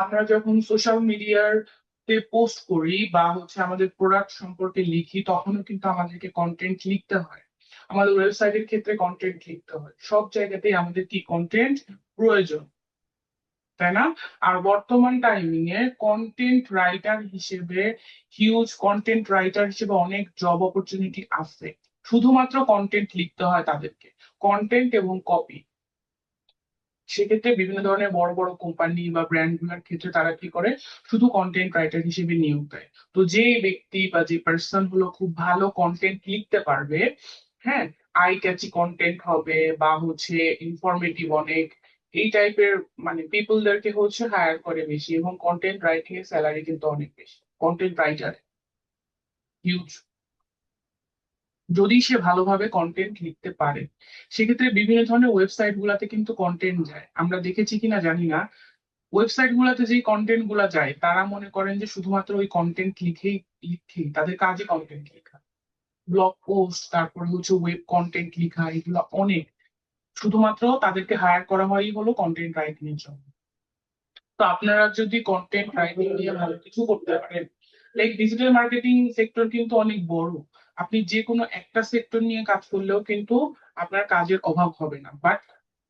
আমরা যখন সোশ্যাল মিডিয়ার পোস্ট করি বা আমাদের প্রোডাক্ট সম্পর্কে লিখি তখনও কিন্তু আমাদেরকে কন্টেন্ট লিখতে হয়। আমাদের ওয়েবসাইটের ক্ষেত্রে কন্টেন্ট লিখতে হয়, সব জায়গাতেই আমাদের কি কন্টেন্ট প্রয়োজন, তাই না? আর বর্তমান টাইমিং এ কন্টেন্ট রাইটার হিসেবে, হিউজ কন্টেন্ট রাইটার হিসেবে অনেক জব অপরচুনিটি আছে। শুধুমাত্র কন্টেন্ট লিখতে হয় তাদেরকে, কন্টেন্ট এবং কপি। সেক্ষেত্রে বিভিন্ন ধরনের বড় বড় কোম্পানি বা ব্র্যান্ড গুলোর ক্ষেত্রে তারা কি করে, শুধু কন্টেন্ট রাইটার হিসেবে নিয়োগ দেয়। তো যে ব্যক্তি বা যে পার্সন হলো খুব ভালো কন্টেন্ট লিখতে পারবে, হ্যাঁ, আই ক্যাচি কন্টেন্ট হবে বা ইনফরমেটিভ অনেক, এই টাইপের মানে পিপলদেরকে হায়ার করে বেশি, এবং কন্টেন্ট রাইটিং এর স্যালারি কিন্তু অনেক বেশি। কন্টেন্ট রাইটার হিউজ, যদি সে ভালোভাবে কন্টেন্ট লিখতে পারে। সেক্ষেত্রে বিভিন্ন ধরনের ওয়েবসাইট গুলাতে কিন্তু কন্টেন্ট যায়, আমরা দেখেছি কিনা জানি না। ওয়েবসাইট গুলাতে যে কন্টেন্ট গুলা যায় তারা মনে করেন যে শুধুমাত্র ওই কন্টেন্ট লিখেই তাদের কাজে কন্টেন্ট লেখা, ব্লগ পোস্ট, তারপরে ওয়েব কন্টেন্ট লেখা, এগুলো অনেক। শুধুমাত্র তাদেরকে হায়ার করা হয়ই হলো কন্টেন্ট রাইটিং এর জন্য। তো আপনারা যদি কন্টেন্ট রাইটিং নিয়ে ভালো কিছু করতে পারেন, লাইক ডিজিটাল মার্কেটিং সেক্টর কিন্তু অনেক বড়, আপনি যে কোনো একটা সেক্টর নিয়ে কাজ করলেও কিন্তু আপনার কাজের অভাব হবে না। বাট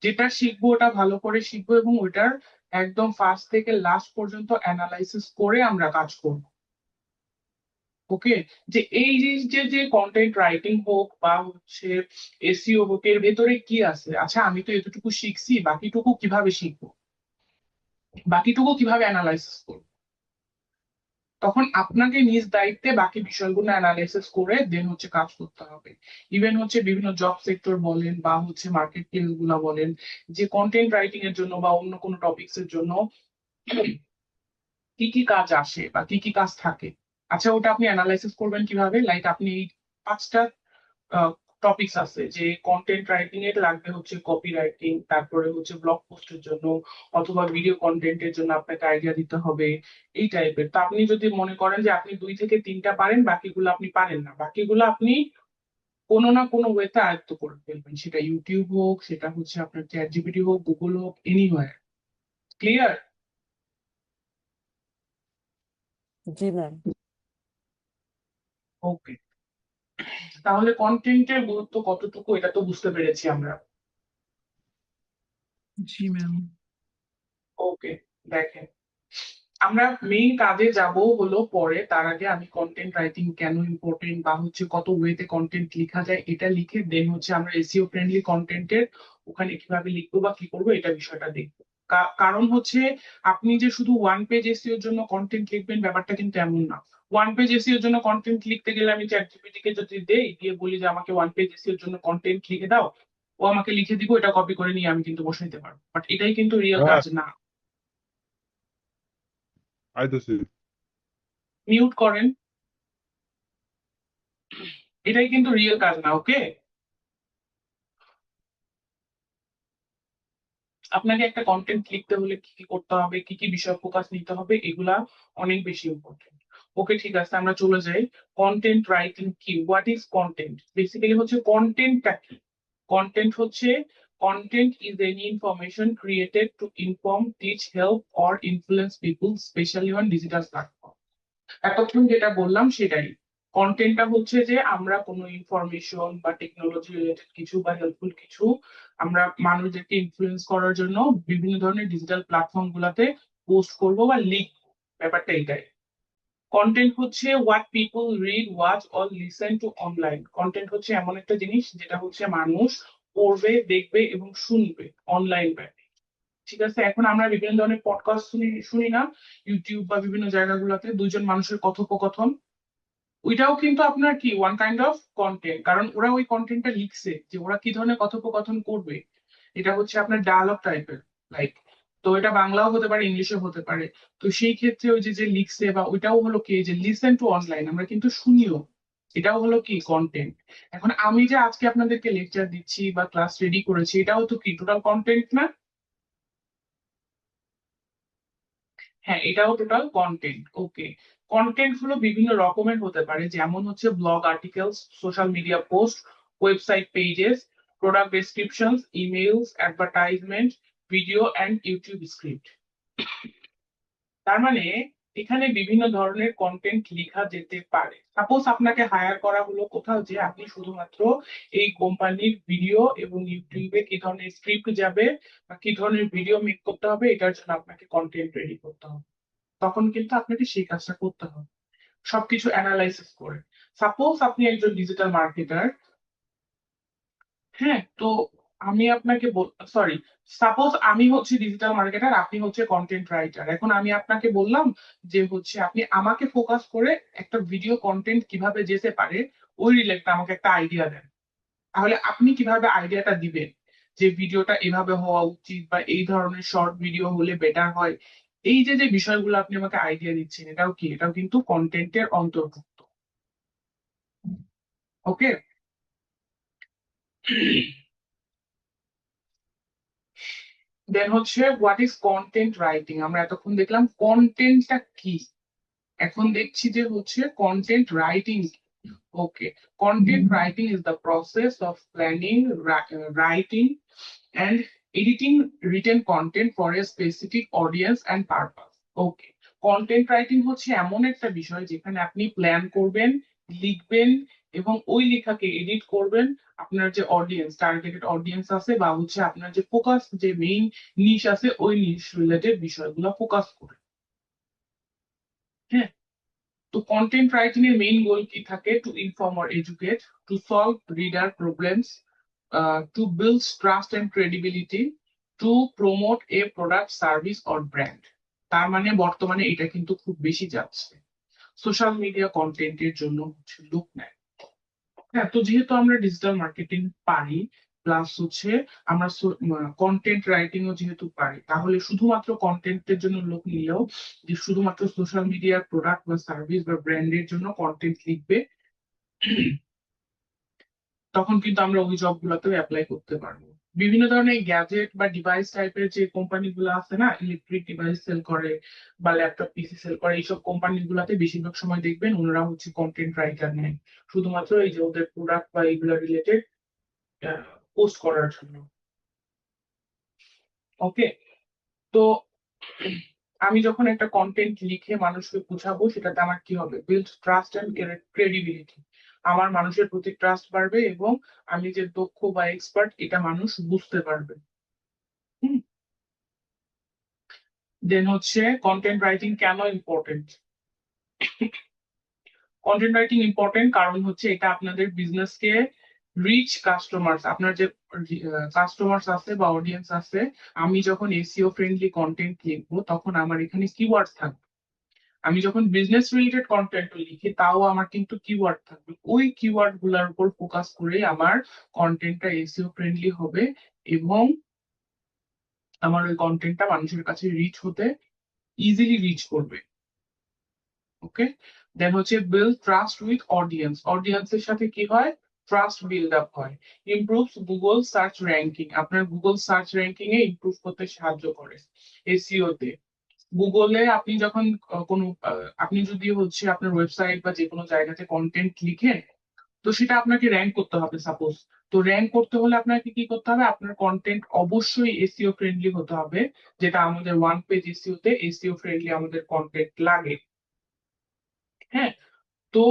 যেটা শিখবো ওটা ভালো করে শিখবো, এবং ওইটার একদম ফার্স্ট থেকে লাস্ট পর্যন্ত অ্যানালাইসিস করে আমরা কাজ করব। ওকে, যে এই যে যে কন্টেন্ট রাইটিং হোক বা এসইও হোক, এর ভেতরে কি আছে, আচ্ছা আমি তো এতটুকু শিখছি, বাকিটুকু কিভাবে শিখবো, বাকিটুকু কিভাবে অ্যানালাইসিস করবো। তখন আপনাকে নিজ দায়িত্বে বাকি বিষয়গুলো অ্যানালাইসিস করে দেন কাজ করতে হবে। ইভেন বিভিন্ন জব সেক্টর বলেন বা মার্কেট প্লেস গুলা বলেন, যে কন্টেন্ট রাইটিং এর জন্য বা অন্য কোনো টপিকস এর জন্য কি কি কাজ আসে বা কি কি কাজ থাকে। আচ্ছা, ওটা আপনি অ্যানালাইসিস করবেন কিভাবে, লাইক আপনি এই 5টা টপিকস আছে যে কন্টেন্ট রাইটিং এর লাগবে, কপি রাইটিং, তারপরে ব্লগ পোস্টের জন্য অথবা ভিডিও কন্টেন্টের জন্য আপনাকে আইডিয়া দিতে হবে, এই টাইপের। তো আপনি যদি মনে করেন যে আপনি 2 থেকে 3টা পারেন, বাকিগুলো আপনি পারেন না, বাকিগুলো আপনি কোনো না কোনো ওয়েতে আয়ত্ত করে ফেলবেন, সেটা ইউটিউব হোক, সেটা আপনার চ্যাট জিপিটি হোক, গুগল হোক, এনিওয়্যার। ক্লিয়ার? জি ম্যাম। ওকে, তাহলে কন্টেন্টের গুরুত্ব কতটুকু এটা তো বুঝতে পেরেছি আমরা। জি ম্যাম। ওকে, দেখেন, আমরা মেইন কাজে যাব হলো পরে, তার আগে আমি কন্টেন্ট রাইটিং কেন ইম্পর্টেন্ট বা কত ওয়েতে কন্টেন্ট লেখা যায় এটা লিখে দেন আমরা এসইও ফ্রেন্ডলি কন্টেন্টের ওখানে কিভাবে লিখবো বা কি করবো এটা বিষয়টা দেখবো। কারণ আপনি যে শুধু ওয়ান পেজ এসইও এর জন্য কন্টেন্ট লিখবেন ব্যাপারটা কিন্তু এমন না। ওয়ান পেজ এসইও এর জন্য কন্টেন্ট লিখতে গেলে আমি চ্যাট জিপিটি কে যদি দেই, দিয়ে বলি যে আমাকে ওয়ান পেজ এসইও এর জন্য কন্টেন্ট লিখে দাও, ও আমাকে লিখে দিব, এটা কপি করে নিয়ে আমি কিন্তু বসাইতে পারবো, বাট এটাই কিন্তু রিয়েল হ্যাঁ, কাজ না। আইতেছি। মিউট করেন, এটাই কিন্তু রিয়েল কাজ না। ওকে, আপনাকে একটা কন্টেন্ট লিখতে হলে কি কি করতে হবে, কি কি বিষয় ফোকাস নিতে হবে, এগুলা অনেক বেশি ইম্পর্টেন্ট। ওকে, ঠিক আছে, আমরা চলে যাই। কন্টেন্ট রাইটিং কি, হোয়াট ইজ কন্টেন্ট? বেসিক্যালি কন্টেন্টটা কি। Content content is any information created to inform, teach, help or influence people, specially on digital platform. এতক্ষণ যেটা বললাম সেটাই। কন্টেন্টটা যে আমরা কোনো ইনফরমেশন বা টেকনোলজি রিলেটেড কিছু বা হেল্পফুল কিছু আমরা মানুষদেরকে ইনফ্লুয়েন্স করার জন্য বিভিন্ন ধরনের ডিজিটাল প্ল্যাটফর্ম গুলাতে পোস্ট করব বা লিখবো, ব্যাপারটা এটাই। Content what people read, watch or listen to online. Content এমন একটা জিনিস যেটা মানুষ পড়বে, দেখবে এবং শুনবে অনলাইন ব্যাপারে। ঠিক আছে, এখন আমরা বিভিন্ন ধরনের পডকাস্ট শুনি শুনি না, ইউটিউব বা বিভিন্ন জায়গাগুলোতে দুইজন মানুষের কথোপকথন, ওইটাও কিন্তু আপনার কি ওয়ান কাইন্ড অফ কন্টেন্ট, কারণ ওরা ওই কন্টেন্টটা লিখছে যে ওরা কি ধরনের কথোপকথন করবে। এটা আপনার ডায়ালগ টাইপের, লাইক, তো এটা বাংলাও হতে পারে, ইংলিশও হতে পারে। তো সেই ক্ষেত্রে ওই যে যে লিখছে বা ওইটাও হলো কি যে লিসেন টু অনলাইন, আমরা কিন্তু শুনিও, এটাও হলো কি কন্টেন্ট। এখন আমি যে আজকে আপনাদেরকে লেকচার দিচ্ছি বা ক্লাস রেডি করেছি, এটাও তো কি টোটাল কন্টেন্ট না? হ্যাঁ, এটাও টোটাল কন্টেন্ট। ওকে, কন্টেন্ট হলো বিভিন্ন রকমের হতে পারে, যেমন blog articles, social media post, website pages, product descriptions, emails, advertisement, video and YouTube script. তার মানে এখানে বিভিন্ন ধরনের কন্টেন্ট লেখা যেতে পারে। সাপোজ আপনাকে হায়ার করা হলো কোথাও, যে আপনি শুধুমাত্র এই কোম্পানির ভিডিও এবং ইউটিউবে কি ধরনের স্ক্রিপ্ট যাবে বা কি ধরনের ভিডিও মেক করতে হবে এটার জন্য আপনাকে কন্টেন্ট রেডি করতে হবে, তখন কিন্তু আপনাকে সেই কাজটা করতে হবে সবকিছু অ্যানালাইসিস করে। সাপোজ আপনি একজন ডিজিটাল মার্কেটার, হ্যাঁ, তো আমি আপনাকে সরি, সাপোজ আমি হচ্ছে ডিজিটাল মার্কেটার, আপনি হচ্ছে কন্টেন্ট রাইটার। এখন আমি আপনাকে বললাম যে হচ্ছে আপনি আমাকে ফোকাস করে একটা ভিডিও কন্টেন্ট কিভাবে যেতে পারে ওই রিলেটেড আমাকে একটা আইডিয়া দেন। তাহলে আপনি কিভাবে আইডিয়াটা দিবেন যে ভিডিওটা এভাবে হওয়া উচিত বা এই ধরনের শর্ট ভিডিও হলে বেটার হয়, এই যে যে বিষয়গুলো আপনি আমাকে আইডিয়া দিচ্ছেন, এটাও কি, এটাও কিন্তু কন্টেন্টের অন্তর্ভুক্ত। ওকে। দেন হচ্ছে হোয়াট ইজ কন্টেন্ট রাইটিং। আমরা এতক্ষণ দেখলাম কন্টেন্টটা কি, এখন দেখছি যে হচ্ছে content writing. Okay, content writing is the process of planning, writing and editing written content for a specific audience and purpose. Okay, content writing হচ্ছে এমন একটা বিষয় যেখানে আপনি প্ল্যান করবেন, লিখবেন এবং ওই লেখাকে এডিট করবেন আপনার যে অডিয়েন্স, টার্গেটেড অডিয়েন্স আছে বা হচ্ছে আপনার যে ফোকাস, যে মেইন নিশ আছে ওই নিশ রিলেটেড বিষয়গুলো ফোকাস করে। হ্যাঁ, তো কন্টেন্ট রাইটিং এর মেইন গোল কি থাকে? To inform or educate, to solve reader problems, to build trust and credibility, to promote a product, service or brand. তার মানে বর্তমানে এটা কিন্তু খুব বেশি যাচ্ছে, সোশ্যাল মিডিয়া কন্টেন্টের জন্য হচ্ছে লোক নেয়। হ্যাঁ, তো যেহেতু আমরা ডিজিটাল মার্কেটিং পারি, প্লাস হচ্ছে আমরা কন্টেন্ট রাইটিং ও যেহেতু পারি, তাহলে শুধুমাত্র কন্টেন্টের জন্য লোক নিলেও, যে শুধুমাত্র সোশ্যাল মিডিয়ার প্রোডাক্ট বা সার্ভিস বা ব্র্যান্ডের জন্য কন্টেন্ট লিখবে, তখন কিন্তু আমরা ওই জব গুলোতেও অ্যাপ্লাই করতে পারবো। বিভিন্ন ধরনের গ্যাজেট বা ডিভাইস টাইপের যে কোম্পানি গুলো আছে না, ইলেকট্রিক ডিভাইস সেল করে বা ল্যাপটপ পিসি সেল করে, এইসব কোম্পানি গুলাতে বেশিরভাগ সময় দেখবেন ওনারা হচ্ছে কন্টেন্ট রাইটার নেয় শুধুমাত্র এই যে ওদের প্রোডাক্ট বা এইগুলা রিলেটেড পোস্ট করার জন্য। ওকে, তো আমি যখন একটা কন্টেন্ট লিখে মানুষকে বুঝাবো, সেটাতে আমার কি হবে? Build trust and credibility. আমার মানুষের প্রতি ট্রাস্ট বাড়বে এবং আমি যে দক্ষ বা এক্সপার্ট এটা মানুষ বুঝতে পারবে। হুম। দেন হচ্ছে কন্টেন্ট রাইটিং কেন ইম্পর্টেন্ট? কন্টেন্ট রাইটিং ইম্পর্টেন্ট কারণ হচ্ছে এটা আপনাদের বিজনেসকে রিচ কাস্টমার্স, আপনার যে কাস্টমার্স আছে বা অডিয়েন্স আছে, আমি যখন এসইও ফ্রেন্ডলি কন্টেন্ট লিখবো তখন আমার এখানে কিওয়ার্ড থাকবে। আমি যখন বিজনেস রিলেটেড কন্টেন্ট লিখি তাও আমার কিন্তু কিওয়ার্ড থাকবে, ওই কিওয়ার্ড গুলার উপর ফোকাস করে আমার কন্টেন্টটা এসইও ফ্রেন্ডলি হবে এবং আমার ওই কন্টেন্টটা মানুষের কাছে রিচ হতে ইজিলি রিচ করবে। ওকে, দেন হচ্ছে বিল্ড ট্রাস্ট উইথ অডিয়েন্স। অডিয়েন্সের সাথে কি হয়? ট্রাস্ট বিল্ড আপ হয়। ইমপ্রুভস গুগল সার্চ র্যাঙ্কিং, আপনার গুগল সার্চ র্যাঙ্কিং এ ইমপ্রুভ করতে সাহায্য করে এসইও তে। গুগলে আপনি যখন কোনো আপনি যদি হচ্ছে আপনার ওয়েবসাইট বা যে কোনো জায়গাতে কন্টেন্ট লিখেন, তো সেটা আপনাকে র্যাঙ্ক করতে হবে সাপোজ। তো র্যাঙ্ক করতে হলে আপনাকে কি করতে হবে? আপনার কন্টেন্ট অবশ্যই এসইও ফ্রেন্ডলি হতে হবে, যেটা আমাদের ওয়ান পেজ এসইও তে এসইও ফ্রেন্ডলি আমাদের কন্টেন্ট লাগে। হ্যাঁ, তো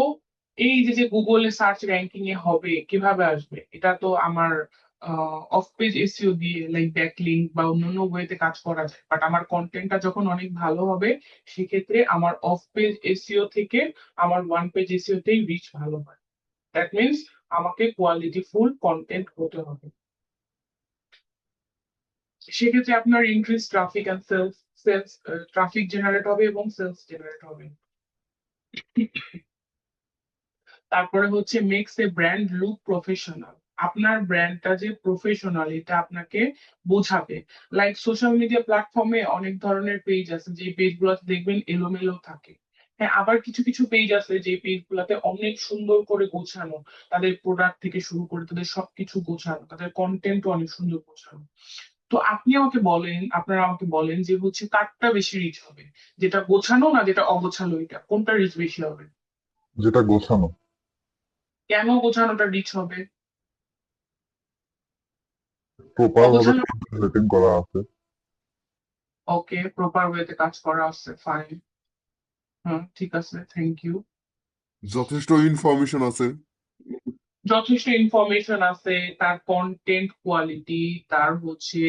এই যে যে গুগলে সার্চ র্যাঙ্কিং এ হবে কিভাবে আসবে? এটা তো আমার অফ পেজ এসইও দিয়ে লাইক ব্যাকলিংক বা অন্যান্য ওয়েতে কাজ করা যায়, বাট আমার কন্টেন্টটা যখন অনেক ভালো হবে সেক্ষেত্রে আমার অফ পেজ এসইও থেকে আমার ওয়ান পেজ এসইও তেই রিচ ভালো হয়। দ্যাট মিনস আমাকে কোয়ালিটি ফুল কন্টেন্ট হতে হবে। সেক্ষেত্রে আপনার increase traffic and sales, sales traffic generate হবে এবং সেলস জেনারেট হবে। তারপরে হচ্ছে make a brand look professional. আপনার ব্র্যান্ডটা যে প্রফেশনাল এটা আপনাকে বোঝাবে। লাইক সোশ্যাল মিডিয়া প্ল্যাটফর্মে অনেক ধরনের পেজ আছে, যে পেজ গুলোতে দেখবেন এলোমেলো থাকে। হ্যাঁ, আবার কিছু কিছু পেজ আছে যে পেজ গুলাতে অনেক সুন্দর করে গোছানো, তাদের প্রোডাক্ট থেকে শুরু করে তাদের সবকিছু গোছানো, তাদের কন্টেন্টও অনেক সুন্দর গোছানো। তো আপনি আমাকে বলেন, আপনারা আমাকে বলেন যে হচ্ছে কারটা বেশি রিচ হবে, যেটা গোছানো না যেটা অগোছালো, এটা কোনটা রিচ বেশি হবে? যেটা গোছানো। কেন গোছানোটা রিচ হবে? প্রপার ভাবে অগোছালো, রেটিং করা আছে। ওকে, প্রপার ওয়েতে কাজ করা আছে, ফাইন। হ্যাঁ, ঠিক আছে, থ্যাংক ইউ। যথেষ্ট ইনফরমেশন আছে। যথেষ্ট ইনফরমেশন আছে, তার কন্টেন্ট কোয়ালিটি, তার হচ্ছে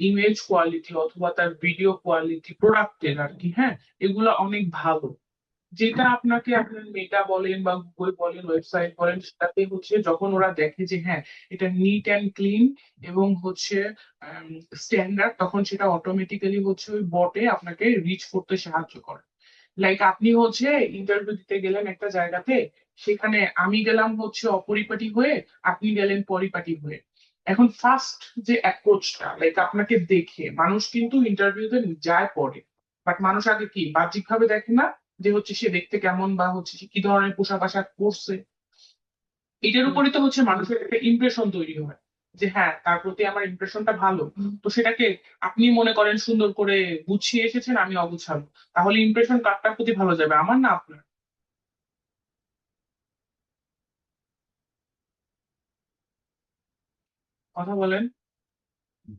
ইমেজ কোয়ালিটি অথবা তার ভিডিও কোয়ালিটি প্রোডাক্টের আর কি, হ্যাঁ, এগুলো অনেক ভালো। যেটা আপনাকে আপনার মেটা বলেন বা গুগল বলেন, ওয়েবসাইট বলেন, সেটাতে হচ্ছে যখন ওরা দেখে যে হ্যাঁ এটা নিট অ্যান্ড ক্লিন এবং হচ্ছে স্ট্যান্ডার্ড, তখন সেটা অটোমেটিক্যালি হচ্ছে ওই বটে আপনাকে রিচ করতে সাহায্য করে। লাইক আপনি হচ্ছে ইন্টারভিউ দিতে গেলেন একটা জায়গাতে, সেখানে আমি গেলাম হচ্ছে অপরিপাটি হয়ে, আপনি গেলেন পরিপাটি হয়ে। এখন ফার্স্ট যে অ্যাপ্রোচটা, লাইক আপনাকে দেখে মানুষ কিন্তু ইন্টারভিউতে যায় পরে, বাট মানুষ আগে কি বাহ্যিক ভাবে দেখে না, যে হচ্ছে সে দেখতে কেমন বা হচ্ছে সে কি ধরনের পোশাক আশাক পরছে, এটার উপরই তো হচ্ছে মানুষের একটা ইমপ্রেশন তৈরি হয় যে হ্যাঁ তার প্রতি আমার ইমপ্রেশনটা ভালো। তো সেটাকে আপনি মনে করেন সুন্দর করে গুছিয়ে এসেছেন, আমি অগুছালো, তাহলে ইমপ্রেশন কারটার প্রতি ভালো যাবে, আমার না আপনার? কথা বলেন।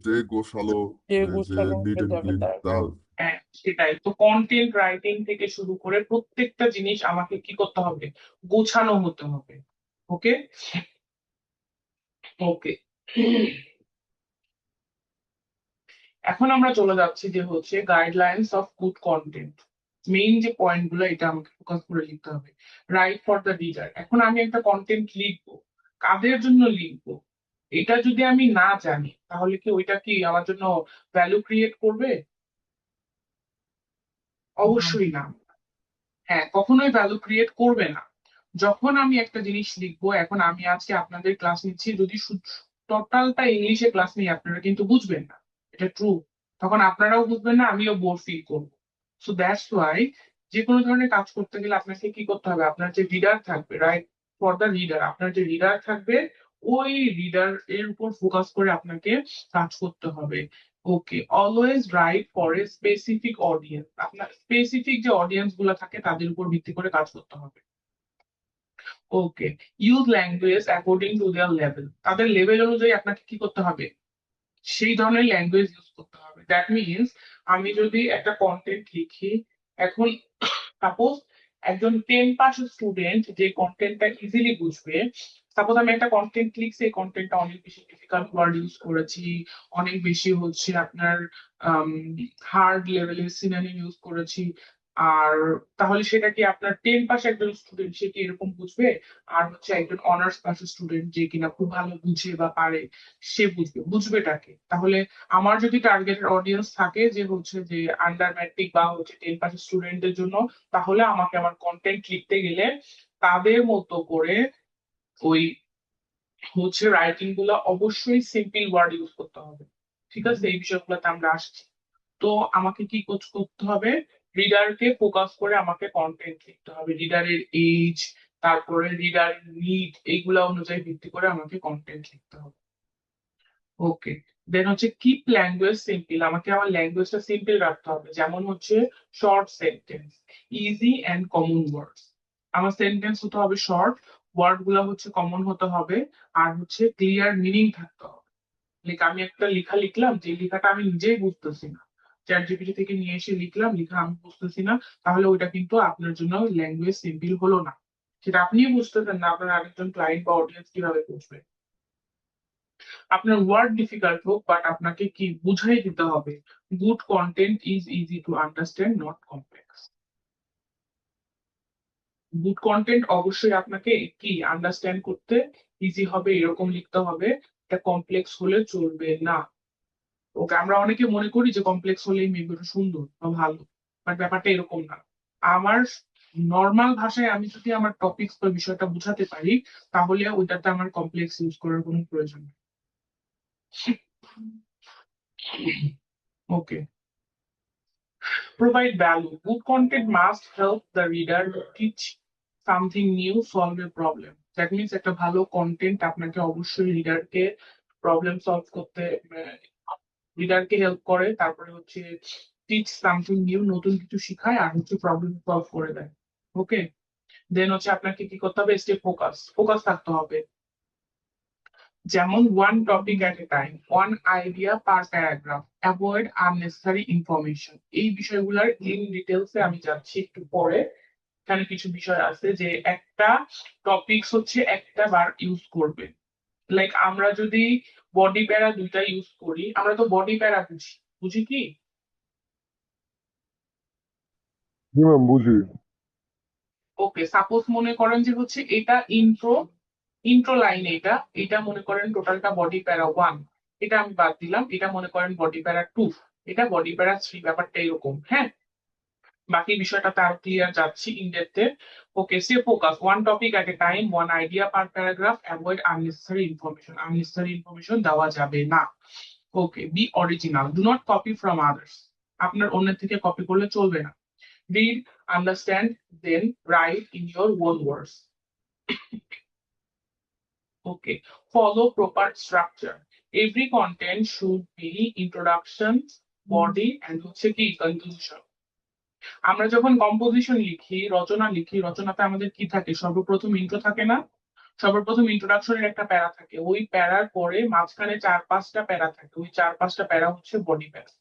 যে গোছালো, যে যে গোছানো নিট হয়ে এন্ড যাবে ক্লিন, তার তার হ্যাঁ, সেটাই তো, কন্টেন্ট রাইটিং থেকে শুরু করে প্রত্যেকটা জিনিস আমাকে কি করতে হবে, গোছানো হতে হবে। ওকে, ওকে। এখন আমরা চলে যাচ্ছি যে হচ্ছে guidelines of good content. Main যে পয়েন্ট গুলো, এটা আমাকে ফোকাস করে লিখতে হবে। রাইট ফর দ্য রিডার, এখন আমি একটা কন্টেন্ট লিখবো, কাদের জন্য লিখবো এটা যদি আমি না জানি, তাহলে কি ওইটা কি আমার জন্য ভ্যালু ক্রিয়েট করবে? অবশ্যই না। হ্যাঁ, কখনোই ভ্যালু ক্রিয়েট করবে না। যখন আমি একটা জিনিস লিখবো, এখন আমি আজকে আপনাদের ক্লাস নিচ্ছি, যদি টোটালটা ইংলিশে ক্লাস নিই আপনারা কিন্তু বুঝবেন না, এটা ট্রু। তখন আপনারাও বুঝবেন না, আমিও বোর ফিল করবো। সো দ্যাটস ওয়াই যে কোনো ধরনের কাজ করতে গেলে আপনাকে কি করতে হবে, আপনার যে রিডার থাকবে, রাইট ফর দ্য রিডার, আপনার যে রিডার থাকবে ওই রিডার এর উপর ফোকাস করে আপনাকে কাজ করতে হবে। Okay, always write for a specific audience, আপনার স্পেসিফিক যে অডিয়েন্স গুলো থাকে তাদের উপর ভিত্তি করে কাজ করতে হবে। Okay, use language according to their level, তাদের লেভেল অনুযায়ী আপনাকে কি করতে হবে, সেই ধরনের ল্যাঙ্গুয়েজ ইউজ করতে হবে। দ্যাট মিনস আমি যদি একটা কন্টেন্ট লিখি, এখন সাপোজ একজন 10 পাস স্টুডেন্ট যে কন্টেন্টটা ইজিলি বুঝবে, সাপোজ আমি একটা কন্টেন্ট লিখছি, এই কন্টেন্টটা অনেক বেশি ডিফিকাল্ট ওয়ার্ড ইউজ করেছি, অনেক বেশি হচ্ছে আপনার হার্ড লেভেলের সিনোনিম ইউজ করেছি, আর তাহলে সেটা কি আপনার 10 পাস একজন স্টুডেন্ট সে কি এরকম বুঝবে? আর হচ্ছে একজন অনার্স পাস স্টুডেন্ট যে কিনা খুব ভালো বুঝে বা পারে, সে বুঝবেটাকে? তাহলে আমার যদি টার্গেটের অডিয়েন্স থাকে যে হচ্ছে যে আন্ডার ম্যাট্রিক বা হচ্ছে 10 পাস স্টুডেন্টদের জন্য, তাহলে আমাকে আমার কন্টেন্ট লিখতে গেলে তাদের মতো করে ওই হচ্ছে রাইটিং গুলো অবশ্যই সিম্পল ওয়ার্ড ইউজ করতে হবে। ঠিক আছে, এই বিষয়গুলোতে আমরা আসছি। তো আমাকে কি করতে হবে, রিডারকে ফোকাস করে আমাকে কন্টেন্ট লিখতে হবে, রিডারের এজ, তারপরে রিডার নিড, এইগুলা অনুযায়ী ভিত্তি করে আমাকে কন্টেন্ট লিখতে হবে। ওকে, দেন হচ্ছে কিপ ল্যাঙ্গুয়েজ সিম্পল, আমাকে আমার ল্যাঙ্গুয়েজটা সিম্পল রাখতে হবে, যেমন হচ্ছে short sentence, easy and common words. আমার সেন্টেন্স হতে হবে শর্ট, ওয়ার্ড গুলা হচ্ছে কমন হতে হবে, আর হচ্ছে ক্লিয়ার মিনিং থাকতে হবে। লাইক আমি একটা লেখা লিখলাম, যে লেখাটা আমি নিজেই বুঝতেছি না, চ্যাট জিপিটি থেকে নিয়ে এসে লিখলাম, লেখা আমি বুঝতেছি না, তাহলে ওইটা কিন্তু আপনার জন্য ল্যাঙ্গুয়েজ সিম্পল হলো না। সেটা আপনিই বুঝতেছেন না, আপনার আরেকজন ক্লায়েন্ট বা অডিয়েন্স কিভাবে বুঝবে? আপনার ওয়ার্ড ডিফিকাল্ট হোক, বাট আপনাকে কি বুঝাই দিতে হবে, good content is easy to understand, not complex. Good content অবশ্যই আপনাকে কি আন্ডারস্ট্যান্ড করতে ইজি হবে, এরকম লিখতে হবে, এটা কমপ্লেক্স হলে চলবে না। ওকে, আমরা অনেকে মনে করি যে কমপ্লেক্স হলেই মেবি ওটা সুন্দর বা ভালো, বাট ব্যাপারটা এরকম না। আমার নর্মাল ভাষায় আমি যদি আমার টপিকস বা বিষয়টা বুঝাতে পারি, তাহলে ওইটাতে আমার কমপ্লেক্স ইউজ করার কোনো প্রয়োজন নেই। ওকে, provide value. Good content must help the reader to teach something new, solve a problem. That means একটা ভালো কন্টেন্ট আপনাকে অবশ্যই রিডারকে প্রবলেম সলভ করতে, রিডারকে হেল্প করে, তারপরে হচ্ছে টিচ সামথিং নিউ, নতুন কিছু শিখায়, আর হচ্ছে প্রবলেম সলভ করে দেয়। ওকে, দেন হচ্ছে আপনাকে কি করতে হবে, স্টে ফোকাস, ফোকাস থাকতে হবে। যেমন one topic at a time, one idea per paragraph, avoid unnecessary information. এই বিষয়গুলোর ইন ডিটেলসে আমি যাচ্ছি একটু পরে। এখানে কিছু বিষয় আছে যে একটা টপিকস হচ্ছে একটা বার ইউজ করবে। লাইক আমরা যদি বডি প্যারা দুইটা ইউজ করি, আমরা তো বডি প্যারা বুঝি, বুঝি কি? জি ম্যাম, বুঝি। ওকে, সাপোজ মনে করেন যে হচ্ছে এটা ইন্ট্রো, ইন্ট্রো লাইন, এটা এটা মনে করেন টোটালটা বডি প্যারা ওয়ান, এটা আমি বাদ দিলাম। এটা মনে করেন বডি প্যারা টু, এটা বডি প্যারা থ্রি, ব্যাপারটা এরকম। হ্যাঁ, বাকি বিষয়টা তার ক্লিয়ার যাচ্ছি ইন ডেপথে। ওকে, সে focus one topic at a time, one idea per paragraph, avoid unnecessary information, unnecessary information দেওয়া যাবে না। Okay, be original, do not copy from others, আপনার অন্যের থেকে কপি করলে চলবে না। Read, understand, then write in your own words. Okay, follow proper structure. Every content should be introduction, body, and হচ্ছে কি conclusion. আমরা যখন কম্পোজিশন লিখি, রচনা লিখি, রচনাতে আমাদের কি থাকে? সর্বপ্রথম ইন্ট্রো থাকে না? সর্বপ্রথম ইন্ট্রোডাকশনের একটা প্যারা থাকে, ওই প্যারার পরে মাঝখানে চার পাঁচটা প্যারা থাকে, ওই চার পাঁচটা প্যারা হচ্ছে বডি প্যারা।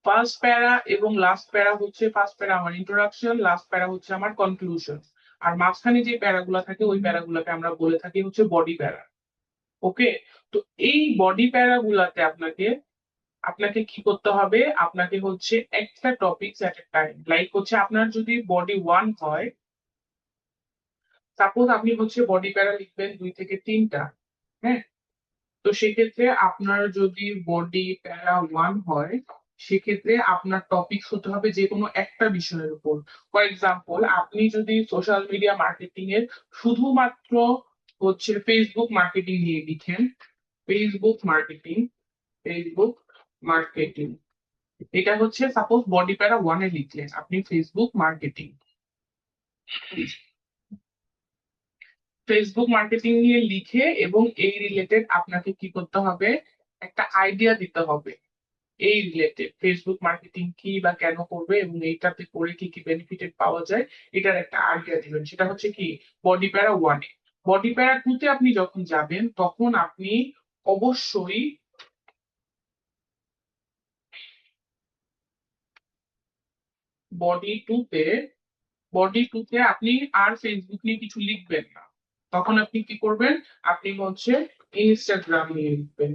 ফার্স্ট প্যারা এবং লাস্ট প্যারা হচ্ছে, ফার্স্ট প্যারা আমার ইন্ট্রোডাকশন, লাস্ট প্যারা হচ্ছে আমার কনক্লুশন। আর মাঝখানে যে প্যারাগুলো থাকে ওই প্যারাগুলোকে আমরা বলে থাকি হচ্ছে বডি প্যারা। ওকে, তো এই বডি প্যারা গুলাতে আপনাকে আপনাকে কি করতে হবে? আপনাকে হচ্ছে একটা topic at a time, like হচ্ছে আপনার যদি বডি ওয়ান হয়, সাপোজ আপনি হচ্ছে বডি প্যারা লিখবেন দুই থেকে তিনটা। হ্যাঁ, তো সেক্ষেত্রে আপনার যদি বডি প্যারা ওয়ান হয়, সেক্ষেত্রে আপনার টপিক হতে হবে যে কোনো একটা বিষয়ের উপর। ফর এক্সাম্পল, আপনি যদি সোশ্যাল মিডিয়া মার্কেটিং এর শুধুমাত্র হচ্ছে ফেসবুক মার্কেটিং নিয়ে লিখেন, ফেসবুক মার্কেটিং, ফেসবুক মার্কেটিং, এটা হচ্ছে সাপোজ বডি প্যারা ওয়ানে লিখলেন আপনি ফেসবুক মার্কেটিং। ফেসবুক মার্কেটিং নিয়ে লিখে এবং এই রিলেটেড আপনাকে কি করতে হবে? একটা আইডিয়া দিতে হবে এই রিলেটেড ফেসবুক মার্কেটিং কি বা কেন করবে এবং এইটাতে করে কি কি বেনিফিটেড পাওয়া যায়, এটার একটা আইডিয়া দিবেন। সেটা হচ্ছে কি বডি প্যারা ওয়ানে। বডি প্যারা টুতে আপনি যখন যাবেন তখন আপনি অবশ্যই বডি টুতে, বডি টুতে আপনি আর ফেসবুক নিয়ে কিছু লিখবেন না। তখন আপনি কি করবেন? আপনি হচ্ছে ইনস্টাগ্রাম নিয়ে লিখবেন।